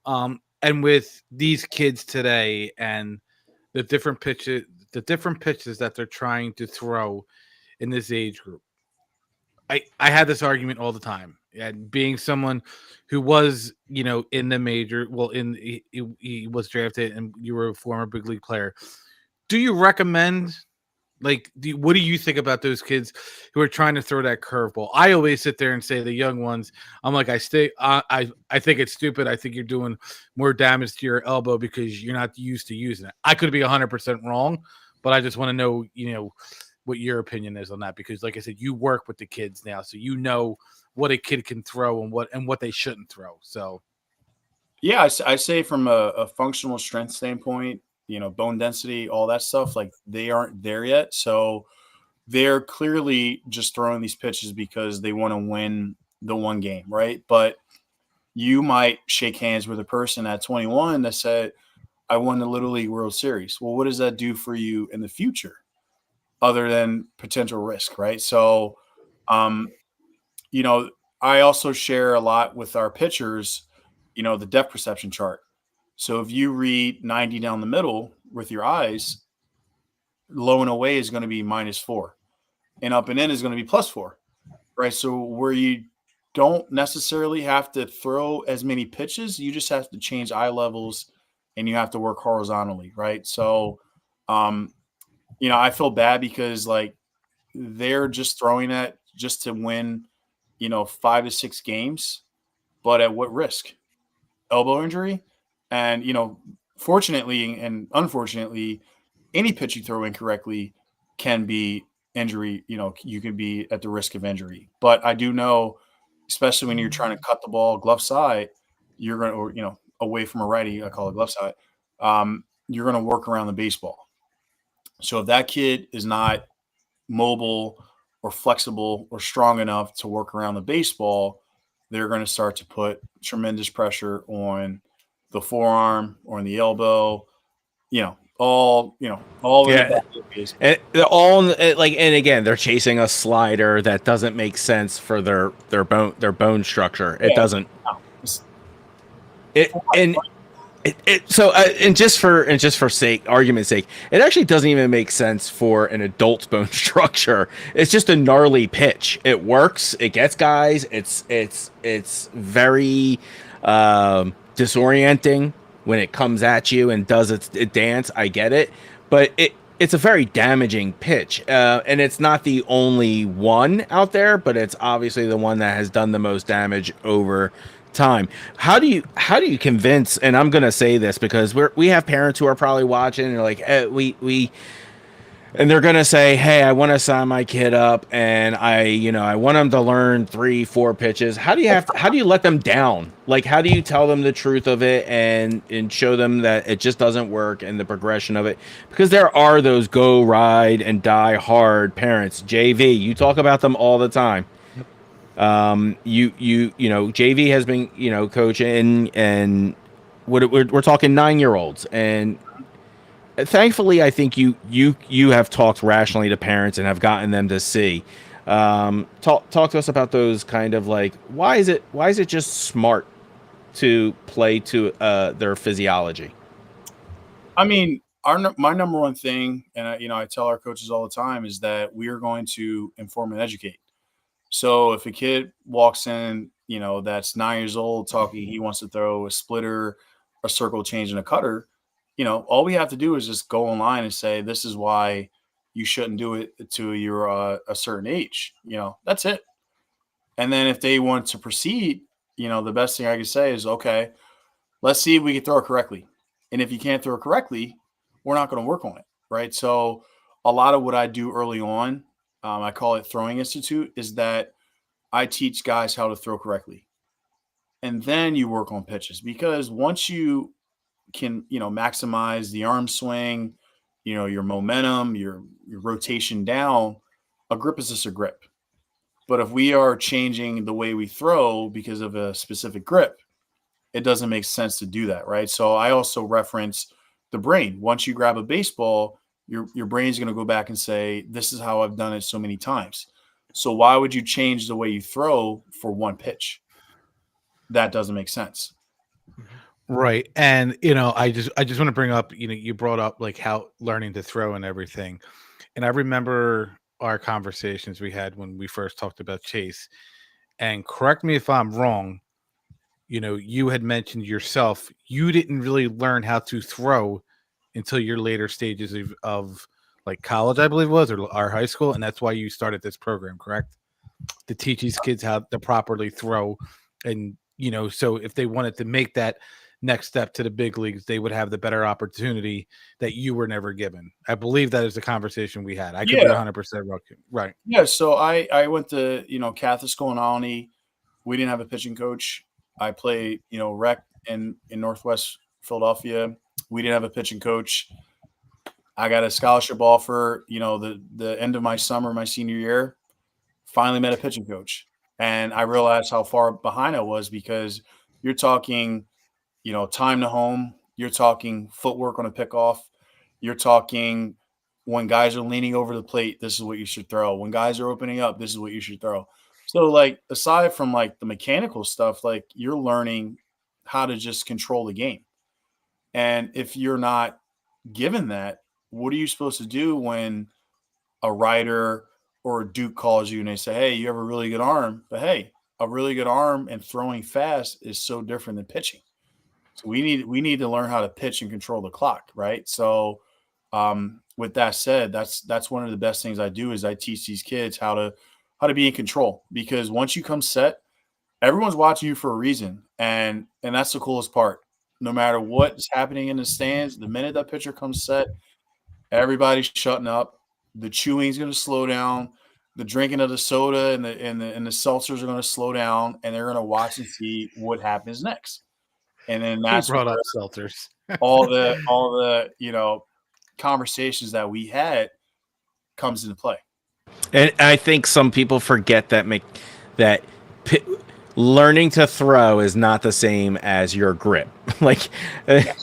and with these kids today and the different pitches that they're trying to throw in this age group. I had this argument all the time, and being someone who was, in the major, he was drafted, and you were a former big league player. Do you recommend? What do you think about those kids who are trying to throw that curveball? I always sit there and say the young ones. I'm like, I think it's stupid. I think you're doing more damage to your elbow because you're not used to using it. I could be 100% wrong, but I just want to know, what your opinion is on that, because, like I said, you work with the kids now, so you know what a kid can throw and what they shouldn't throw. So,
yeah, I say from a functional strength standpoint, bone density, all that stuff, like they aren't there yet. So they're clearly just throwing these pitches because they want to win the one game, right? But you might shake hands with a person at 21 that said, I won the Little League World Series. Well, what does that do for you in the future other than potential risk, right? So, I also share a lot with our pitchers, the depth perception chart. So if you read 90 down the middle with your eyes, low and away is going to be -4, and up and in is going to be +4, right? So where you don't necessarily have to throw as many pitches, you just have to change eye levels and you have to work horizontally, right? So, I feel bad because like they're just throwing that just to win, 5 to 6 games, but at what risk? Elbow injury. And, fortunately and unfortunately, any pitch you throw incorrectly can be injury. You can be at the risk of injury. But I do know, especially when you're trying to cut the ball glove side, you're going to, away from a righty, I call it glove side, you're going to work around the baseball. So if that kid is not mobile or flexible or strong enough to work around the baseball, they're going to start to put tremendous pressure on the forearm or on the elbow, all
Yeah. And and again, they're chasing a slider that doesn't make sense for their bone structure. It doesn't. Just for argument's sake, it actually doesn't even make sense for an adult's bone structure. It's just a gnarly pitch. It works. It gets guys. It's very disorienting when it comes at you and does its dance. I get it, but it's a very damaging pitch, and it's not the only one out there, but it's obviously the one that has done the most damage over time. How do you convince? And I'm gonna say this because we have parents who are probably watching and they're like, and they're gonna say, hey, I want to sign my kid up, and I want them to learn 3-4 pitches. How do you let them down? Like, how do you tell them the truth of it and show them that it just doesn't work and the progression of it? Because there are those go ride and die hard parents. JV, you talk about them all the time. JV has been coaching, and we're talking 9-year-olds, and thankfully I think you have talked rationally to parents and have gotten them to see. Talk to us about those kind of like, why is it just smart to play to their physiology?
I mean, my number one thing, and I tell our coaches all the time, is that we are going to inform and educate. So if a kid walks in that's 9 years old talking, he wants to throw a splitter, a circle change, and a cutter, all we have to do is just go online and say, this is why you shouldn't do it to your a certain age. That's it. And then if they want to proceed, the best thing I can say is, okay, let's see if we can throw it correctly. And if you can't throw it correctly, we're not going to work on it, right? So a lot of what I do early on, I call it Throwing Institute, is that I teach guys how to throw correctly. And then you work on pitches, because once you can, maximize the arm swing, your momentum, your rotation down, a grip is just a grip. But if we are changing the way we throw because of a specific grip, it doesn't make sense to do that, right? So I also reference the brain. Once you grab a baseball, your brain's going to go back and say, this is how I've done it so many times. So why would you change the way you throw for one pitch? That doesn't make sense.
Right. And, I just want to bring up, you brought up like how learning to throw and everything. And I remember our conversations we had when we first talked about Chase. And correct me if I'm wrong, you had mentioned yourself, you didn't really learn how to throw until your later stages of like college, I believe it was, or our high school. And that's why you started this program, correct? To teach these kids how to properly throw. And, so if they wanted to make that next step to the big leagues, they would have the better opportunity that you were never given. I believe that is the conversation we had. I could be 100% right.
Yeah. So I went to, Catholic school in Alny. We didn't have a pitching coach. I played, rec in Northwest Philadelphia. We didn't have a pitching coach. I got a scholarship offer, the end of my summer, my senior year. Finally met a pitching coach. And I realized how far behind I was, because you're talking, time to home. You're talking footwork on a pickoff. You're talking when guys are leaning over the plate, this is what you should throw. When guys are opening up, this is what you should throw. So, like, aside from like the mechanical stuff, like, you're learning how to just control the game. And if you're not given that, what are you supposed to do when a writer or a Duke calls you and they say, hey, you have a really good arm, but hey, a really good arm and throwing fast is so different than pitching. So we need to learn how to pitch and control the clock, right? So with that said, that's one of the best things I do is I teach these kids how to be in control, because once you come set, everyone's watching you for a reason. And that's the coolest part. No matter what's happening in the stands, the minute that pitcher comes set, everybody's shutting up. The chewing is going to slow down. The drinking of the soda and the seltzers are going to slow down, and they're going to watch and see what happens next. And then that's
brought up seltzers.
all the conversations that we had comes into play.
And I think some people forget that learning to throw is not the same as your grip. Like, the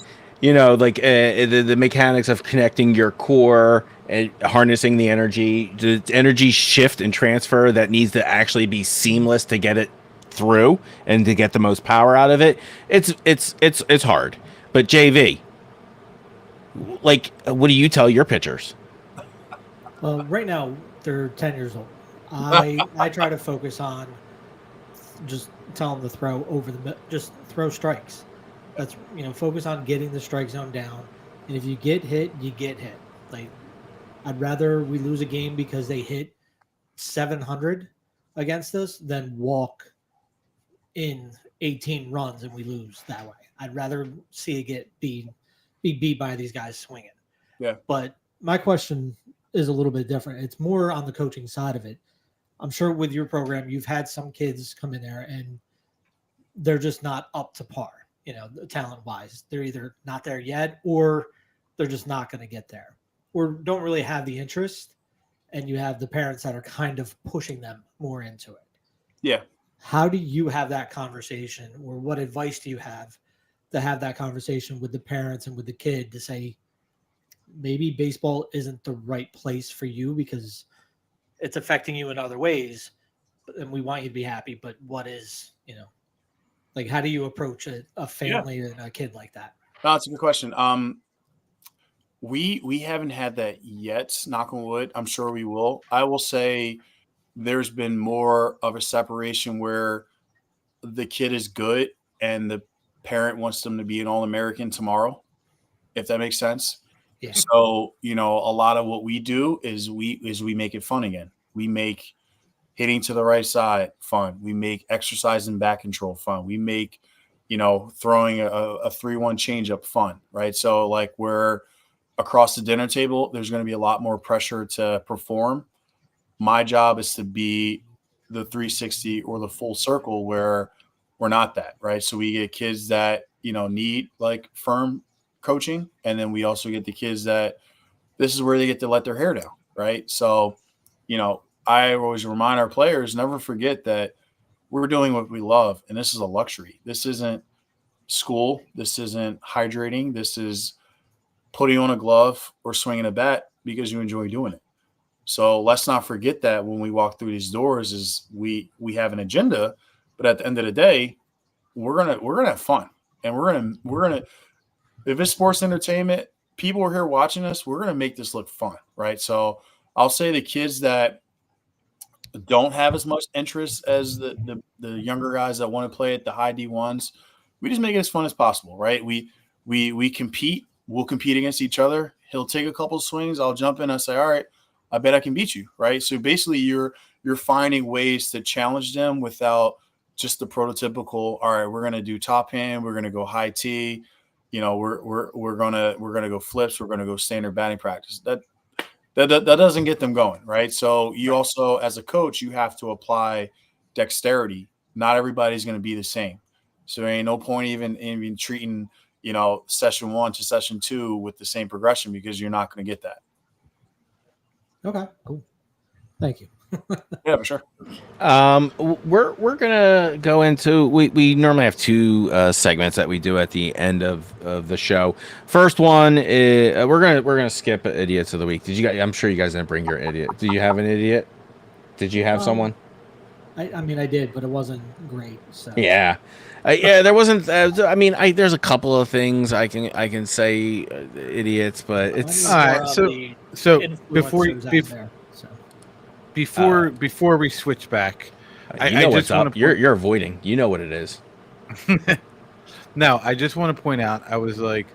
mechanics of connecting your core and harnessing the energy shift and transfer that needs to actually be seamless to get it through and to get the most power out of it. It's hard. But JV, like, what do you tell your pitchers?
Well, right now they're 10 years old. I try to focus on just tell them to throw just throw strikes. That's, focus on getting the strike zone down. And if you get hit, you get hit. Like, I'd rather we lose a game because they hit 700 against us than walk in 18 runs and we lose that way. I'd rather see it be beat by these guys swinging.
Yeah.
But my question is a little bit different. It's more on the coaching side of it. I'm sure with your program, you've had some kids come in there and they're just not up to par, talent-wise. They're either not there yet or they're just not going to get there or don't really have the interest, and you have the parents that are kind of pushing them more into it.
Yeah.
How do you have that conversation, or what advice do you have to have that conversation with the parents and with the kid to say, maybe baseball isn't the right place for you because it's affecting you in other ways, and we want you to be happy, but what is, like, how do you approach a family and a kid like that?
No, that's a good question. We haven't had that yet, knock on wood. I'm sure we will. I will say there's been more of a separation where the kid is good and the parent wants them to be an All-American tomorrow, if that makes sense.
Yeah.
So, a lot of what we do is we make it fun again. We make hitting to the right side fun. We make exercising back control fun. We make, throwing a 3-1 changeup fun, right? So like we're across the dinner table, there's going to be a lot more pressure to perform. My job is to be the 360 or the full circle where we're not that, right? So we get kids that, need like firm coaching. And then we also get the kids that this is where they get to let their hair down, right? So, I always remind our players, never forget that we're doing what we love. And this is a luxury. This isn't school. This isn't hydrating. This is putting on a glove or swinging a bat because you enjoy doing it. So let's not forget that when we walk through these doors is we have an agenda, but at the end of the day, we're gonna have fun. And we're gonna if it's sports entertainment, people are here watching us, we're gonna make this look fun, right? So I'll say the kids that don't have as much interest as the younger guys that want to play at the high D1s, we just make it as fun as possible, right? We compete. We'll compete against each other. He'll take a couple swings. I'll jump in and say, all right, I bet I can beat you, right? So basically you're finding ways to challenge them without just the prototypical, all right, we're going to do top hand, we're going to go high tee, we're going to go flips, we're going to go standard batting practice. That doesn't get them going, right? So you also, as a coach, you have to apply dexterity. Not everybody's going to be the same. So there ain't no point even treating, session 1 to session 2 with the same progression because you're not going to get that.
Okay, cool. Thank you.
Yeah, for sure.
We're gonna go into we normally have 2 segments that we do at the end of the show. First one is we're gonna skip idiots of the week. Did you guys? I'm sure you guys didn't bring your idiot. Do you have an idiot? Did you have someone?
I mean, I did, but it wasn't great. So
yeah. There wasn't. There's a couple of things I can say idiots, but it's
all right. So before we switch back,
I just want to. You're avoiding. You know what it is.
No, I just want to point out. I was like,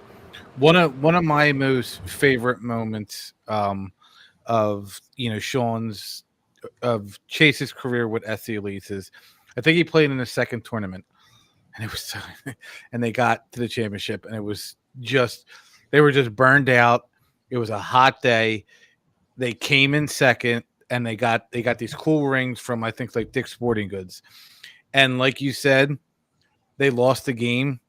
one of my most favorite moments of Shaun's of Chase's career with SC Elites is, I think he played in the second tournament, and it was and they got to the championship, and it was just they were just burned out. It was a hot day. They came in second. And they got these cool rings from, I think, like Dick's Sporting Goods. And like you said, they lost the game,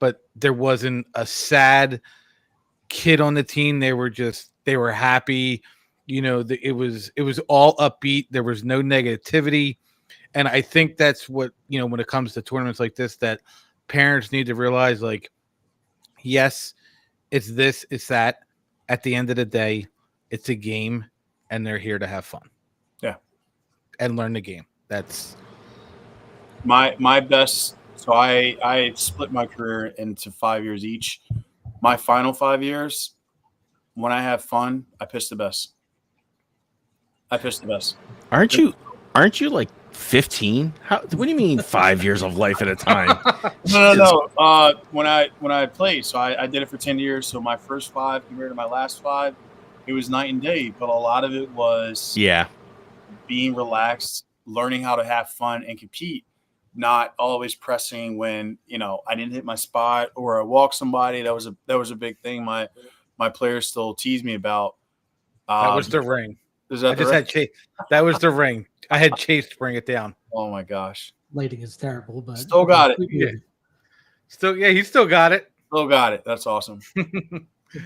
but there wasn't a sad kid on the team. They were happy. It was all upbeat. There was no negativity. And I think that's what, when it comes to tournaments like this, that parents need to realize, like, yes, it's this, it's that. At the end of the day, it's a game. And they're here to have fun.
Yeah.
And learn the game. That's
my best. So I split my career into 5 years each. My final 5 years, when I have fun, I pitch the best.
Aren't you like 15? What do you mean 5 years of life at a time?
No. When I played, so I did it for 10 years. So my first 5 compared to my last 5, it was night and day, but a lot of it was being relaxed, learning how to have fun and compete, not always pressing when, I didn't hit my spot or I walked somebody. That was a big thing. My players still tease me about.
That was the ring.
Had
Chase. That was the ring. I had Chase to bring it down.
Oh my gosh.
Lighting is terrible, but
still got it.
Yeah. He still got it.
Still got it. That's awesome.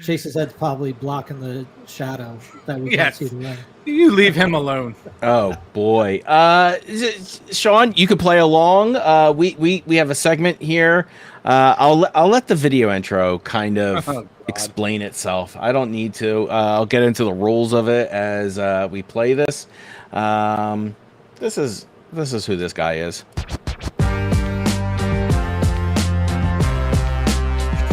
Chase's head's probably blocking the shadow that we can't see the ring.
You leave him alone.
Oh boy, Shaun, you could play along. We have a segment here. I'll let the video intro kind of explain itself. I don't need to. I'll get into the rules of it as we play this. This is who this guy is.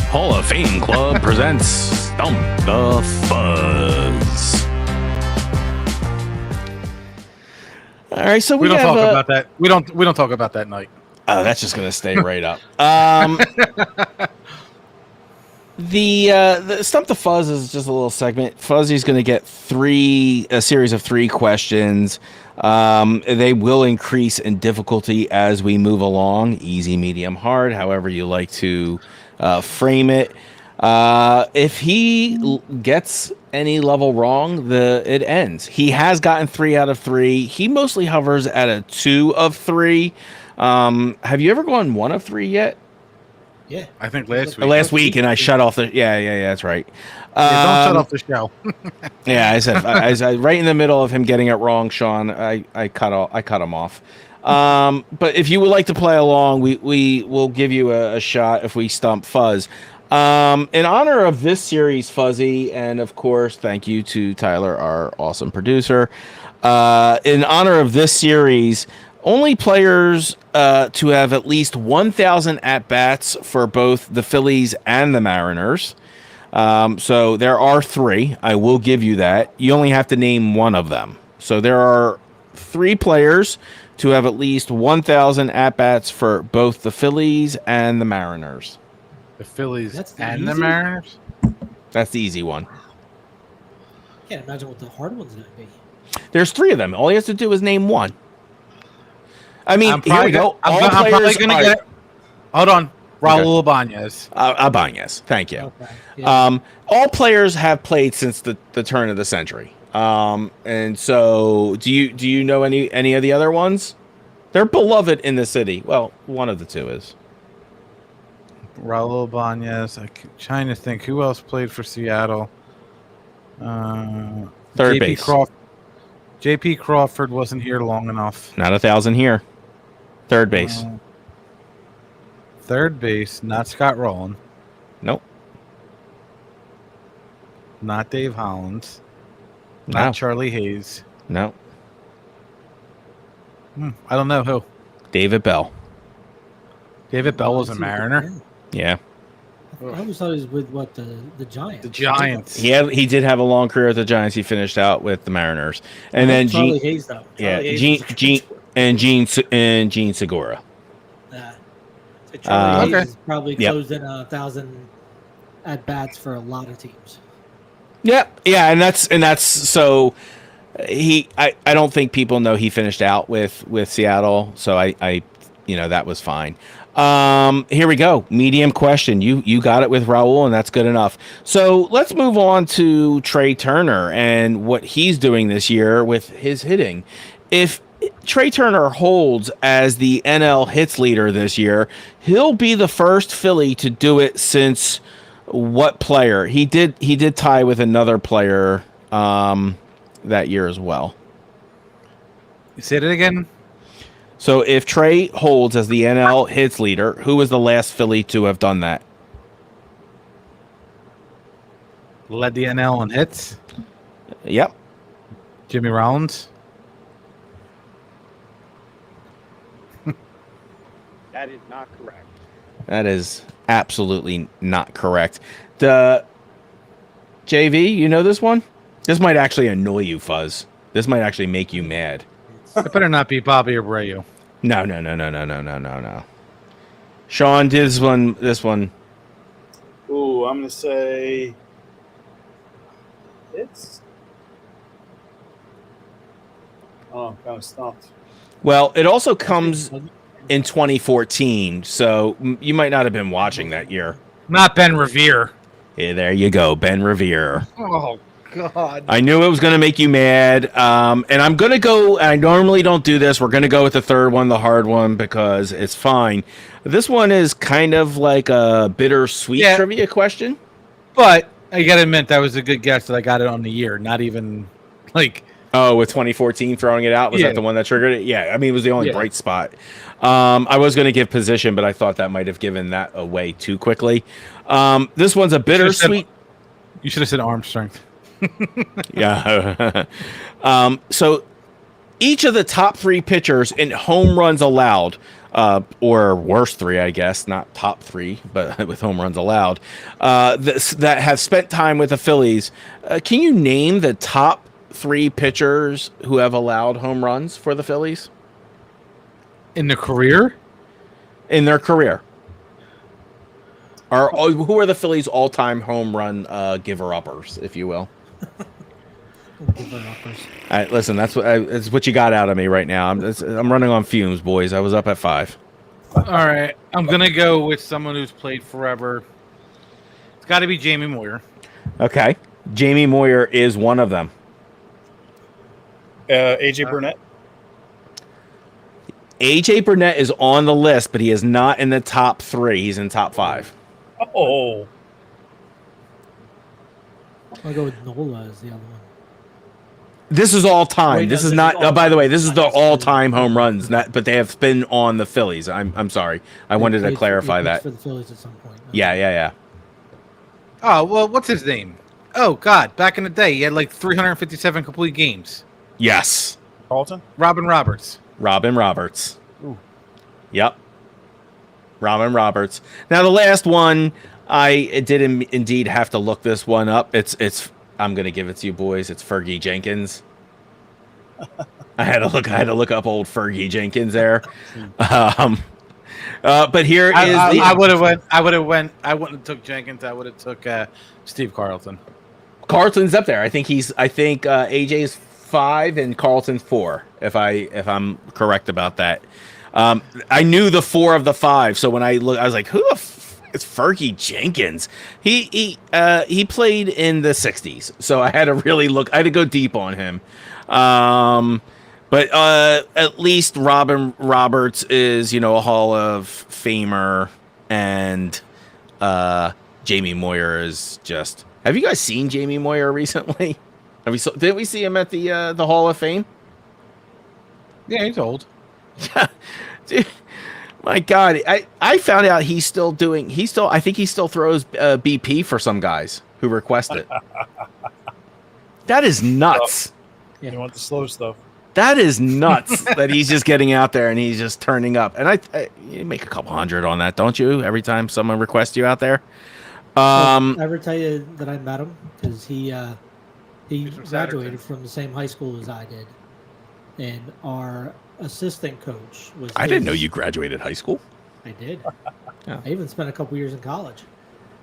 Hall of Fame Club presents Stump the Fuzz.
All right, so
we don't talk about that. We don't talk about that night.
Oh, that's just gonna stay right up. The Stump the Fuzz is just a little segment. Fuzzy's going to get a series of 3 questions. They will increase in difficulty as we move along. Easy, medium, hard, however you like to frame it. If he gets any level wrong, it ends. He has gotten 3 out of 3. He mostly hovers at a 2 of 3. Have you ever gone 1 of 3 yet?
Yeah,
I think last week.
Last week, and I shut off the. Yeah, that's right.
Don't shut off the show.
Yeah, I said right in the middle of him getting it wrong, Shaun. I cut him off. But if you would like to play along, we will give you a shot if we stump Fuzz. In honor of this series, Fuzzy, and of course, thank you to Tyler, our awesome producer. In honor of this series, only players to have at least 1,000 at-bats for both the Phillies and the Mariners. So there are 3. I will give you that. You only have to name one of them. So there are 3 players to have at least 1,000 at-bats for both the Phillies and the Mariners.
The Phillies
the
the Mariners?
That's the easy one.
Can't imagine what the hard one's going to be.
There's 3 of them. All he has to do is name one. I mean, here we go.
I'm probably going to get it. Hold on. Raul Ibanez.
Ibanez. Thank you.
Okay. Yeah.
All players have played since the turn of the century. And so do you know any of the other ones? They're beloved in the city. Well, one of the 2 is.
Raul Ibanez. I'm trying to think who else played for Seattle.
Third base.
J.P. Crawford wasn't here long enough.
Not 1,000 here. Third base.
Third base, not Scott Rowland.
Nope.
Not Dave Hollins.
No.
Not Charlie Hayes.
No.
I don't know who.
David Bell.
David Bell was a Mariner.
Yeah.
I always thought he was with the Giants.
The Giants.
He did have a long career at the Giants. He finished out with the Mariners, and then
Charlie Hayes, though.
Gene Segura.
So Charlie Hayes
Okay.
probably closed in 1,000 at bats for a lot of teams.
Yeah, and that's so. I don't think people know he finished out with Seattle, so I that was fine. Here we go. Medium question. You got it with Raul, and that's good enough. So let's move on to Trey Turner and what he's doing this year with his hitting. If Trey Turner holds as the NL hits leader this year, he'll be the first Philly to do it since what player? He did tie with another player that year as well.
Say it again.
So if Trey holds as the NL hits leader, who was the last Philly to have done that?
Led the NL in hits.
Yep.
Jimmy Rollins.
That is not correct.
That is absolutely not correct. The JV, you know this one? This might actually annoy you, Fuzz. This might actually make you mad.
It better not be Bobby Abreu.
No. Shaun did this one.
Ooh, I'm gonna say it's. Oh, I'm kind of stumped.
Well, it also comes in 2014, so you might not have been watching that year.
Not Ben Revere.
Yeah, there you go, Ben Revere.
Oh, God.
I knew it was going to make you mad, and I'm going to go, I normally don't do this, we're going to go with the third one, the hard one, because it's fine. This one is kind of like a bittersweet trivia question.
But I got to admit, that was a good guess that I got it on the year, not even, like...
Oh, with 2014 throwing it out? Was that the one that triggered it? Yeah, I mean, it was the only bright spot. I was going to give position, but I thought that might have given that away too quickly. This one's a bittersweet...
You should have said arm strength.
Yeah. So each of the top 3 pitchers in home runs allowed, or worst 3, I guess, not top 3, but with home runs allowed, that have spent time with the Phillies. Can you name the top 3 pitchers who have allowed home runs for the Phillies?
In the career?
in their career. Who are the Phillies' all-time home run giver-uppers, if you will?
Giver-uppers.
All right, listen, that's what you got out of me right now. I'm running on fumes, boys. I was up at 5.
All right, I'm gonna go with someone who's played forever. It's got to be Jamie Moyer.
Okay, Jamie Moyer is one of them.
AJ Burnett.
AJ Burnett is on the list, but he is not in the top 3. He's in top 5.
Oh,
I'll go with Nola as the other one.
This is all time.
Wait,
this
no,
is
this
not.
is all
By the way, this
time.
is the all-time home runs. But they have been on the Phillies. I'm sorry. I wanted to clarify that.
For the Phillies at some point.
Yeah.
Oh well, what's his name? Oh God, back in the day, he had like 357 complete games.
Yes.
Carlton.
Robin Roberts.
Robin Roberts.
Ooh.
Yep. Robin Roberts. Now the last one, I did indeed have to look this one up. It's. I'm gonna give it to you, boys. It's Fergie Jenkins. I had to look up old Fergie Jenkins there. But here
I would have went. I wouldn't have took Jenkins. I would have took Steve Carlton.
Carlton's up there. I think AJ's 5 and Carlton's 4. If I'm correct about that. I knew the 4 of the 5. So when I look, I was like, who the it's Fergie Jenkins. He played in the 60s. So I had to really look. I had to go deep on him. But at least Robin Roberts is, a Hall of Famer, and Jamie Moyer is just. Have you guys seen Jamie Moyer recently? Didn't we see him at the Hall of Fame?
Yeah, he's old.
Yeah, dude. My God, I found out I think he still throws BP for some guys who request it. That is nuts.
You want the slow stuff.
That is nuts that he's just getting out there and he's just turning up. And you make a couple hundred on that, don't you? Every time someone requests you out there.
Well, ever tell you that I met him because he graduated from the same high school as I did, and our assistant coach was.
I didn't know you graduated high school.
I did.
Yeah.
I even spent a couple years in college.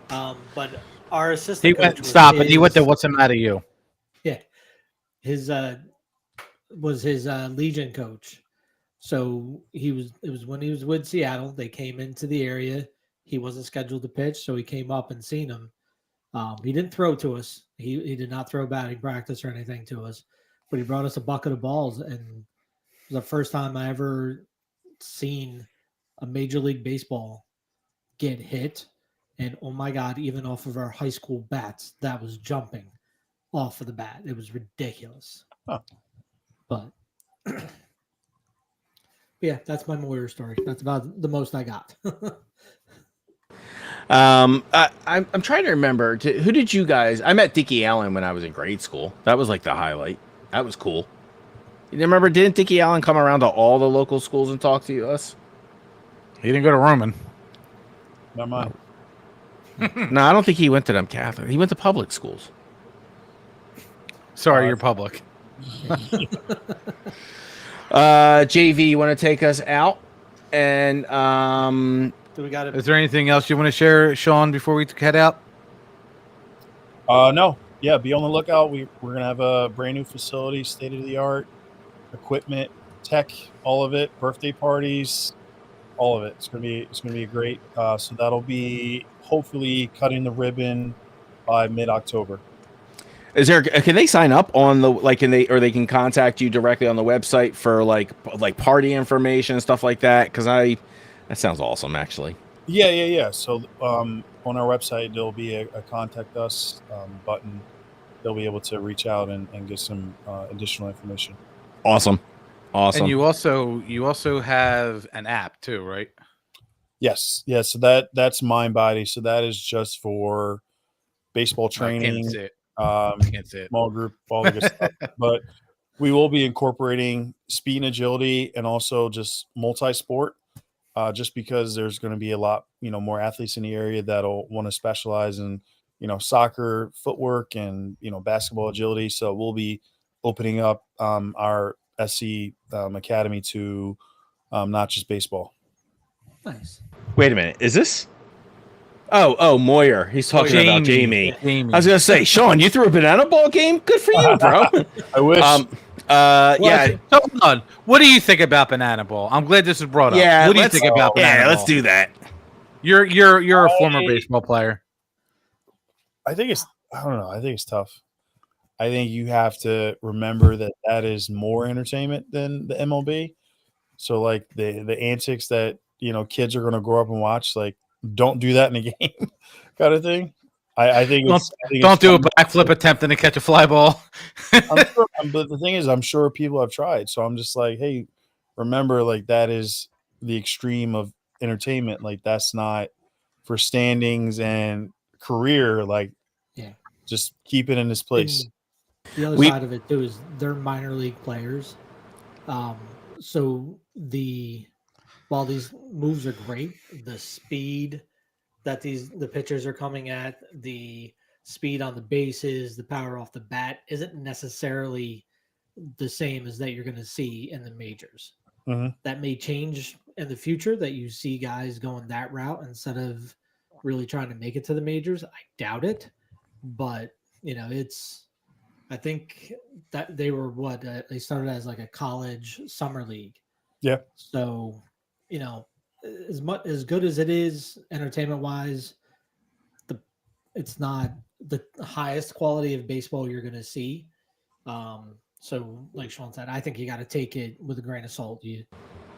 But our assistant.
He went to What's the Matter You?
Yeah, his was his Legion coach. So it was when he was with Seattle. They came into the area. He wasn't scheduled to pitch, so he came up and seen him. He didn't throw to us. He did not throw batting practice or anything to us, but he brought us a bucket of balls, and it was the first time I ever seen a Major League Baseball get hit. And oh my God, even off of our high school bats, that was jumping off of the bat. It was ridiculous.
Huh.
But yeah, that's my Moyer story. That's about the most I got.
I'm trying to remember. Who did you guys? I met Dickie Allen when I was in grade school. That was like the highlight. That was cool. You remember? Didn't Dickie Allen come around to all the local schools and talk to us?
He didn't go to Roman.
Not mine.
No, I don't think he went to them Catholic. He went to public schools.
Sorry, you're public.
JV, you want to take us out? And
Do we got it?
Is there anything else you want to share, Shaun, before we head out?
No. Yeah, be on the lookout. We're gonna have a brand new facility, state of the art, equipment, tech, all of it, birthday parties, all of it. It's gonna be great. So that'll be hopefully cutting the ribbon by mid-October.
can they sign up on they can contact you directly on the website for like party information and stuff like that? Because that sounds awesome, actually.
Yeah. So on our website, there'll be a contact us button. They'll be able to reach out and get some additional information.
Awesome.
And you also have an app too, right?
Yes. So that's MindBody. So that is just for baseball training.
I can't see it.
Small group, all the good stuff. But we will be incorporating speed and agility and also just multi-sport. Just because there's going to be a lot, more athletes in the area that'll want to specialize in, soccer, footwork, and, basketball agility. So we'll be opening up our SC Academy to not just baseball.
Nice.
Wait a minute. Is this? Oh, Moyer. He's talking about Jamie.
Jamie.
I was gonna say, Sean, you threw a banana ball game. Good for you, bro.
I wish.
Yeah.
So hold on. What do you think about banana ball? I'm glad this is brought up.
Yeah.
What do you think about banana ball?
Let's do that.
You're a former baseball player.
I think it's. I don't know. I think it's tough. I think you have to remember that is more entertainment than the MLB. So like the antics that kids are going to grow up and watch, like don't do that in a game, kind of thing. I think
don't do a backflip attempting to catch a fly ball.
But the thing is, I'm sure people have tried. So I'm just like, hey, remember, like that is the extreme of entertainment. Like that's not for standings and career. Like,
yeah,
just keep it in this place.
And the other side of it too is they're minor league players. So while these moves are great, the speed that the pitchers are coming at, the speed on the bases, the power off the bat isn't necessarily the same as that you're going to see in the majors.
Mm-hmm.
That may change in the future, that you see guys going that route instead of really trying to make it to the majors. I doubt it, but I think that they were they started as like a college summer league.
Yeah.
So, as good as it is entertainment wise, it's not the highest quality of baseball you're going to see. So like Sean said, I think you got to take it with a grain of salt. You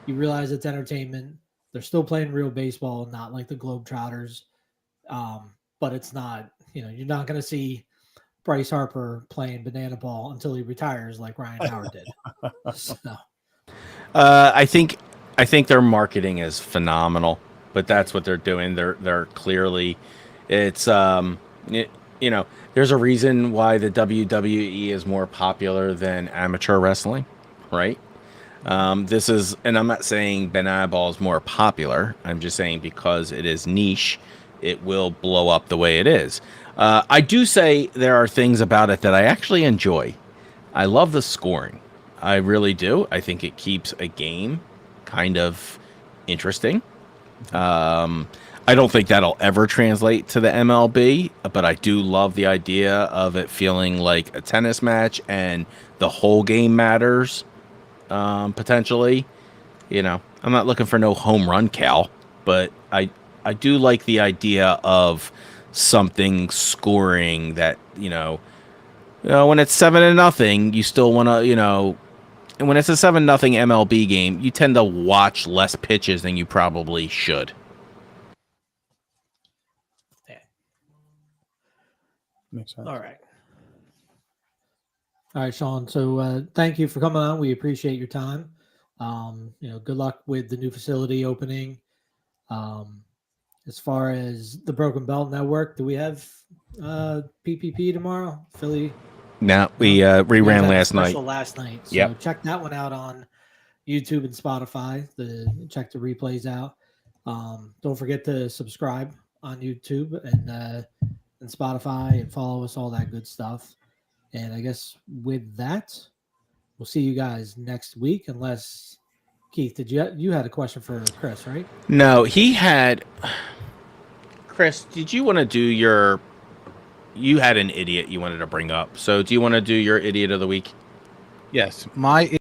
realize it's entertainment. They're still playing real baseball, not like the Globetrotters. But it's not, you're not going to see Bryce Harper playing banana ball until he retires like Ryan Howard did. So.
I think their marketing is phenomenal, but that's what they're doing. They're clearly, it's there's a reason why the WWE is more popular than amateur wrestling, right? This is, and I'm not saying banana ball is more popular. I'm just saying because it is niche, it will blow up the way it is. I do say there are things about it that I actually enjoy. I love the scoring. I really do. I think it keeps a game kind of interesting. I don't think that'll ever translate to the MLB, but I do love the idea of it feeling like a tennis match and the whole game matters, potentially. I'm not looking for no home run, Cal, but I do like the idea of something scoring that, when it's 7-0, you still want to, and when it's a 7-0 MLB game, you tend to watch less pitches than you probably should.
Yeah.
Makes sense.
All right, Sean. So thank you for coming on. We appreciate your time. Good luck with the new facility opening. As far as the Broken Belt Network, do we have PPP tomorrow? Philly?
No, we ran last night.
Last night. So
yep.
Check that one out on YouTube and Spotify. Check the replays out. Don't forget to subscribe on YouTube and Spotify and follow us, all that good stuff. And I guess with that, we'll see you guys next week. Unless Keith, you had a question for Chris, right?
No, he had. Chris, did you want to do your? You had an idiot you wanted to bring up. So do you want to do your idiot of the week?
Yes, my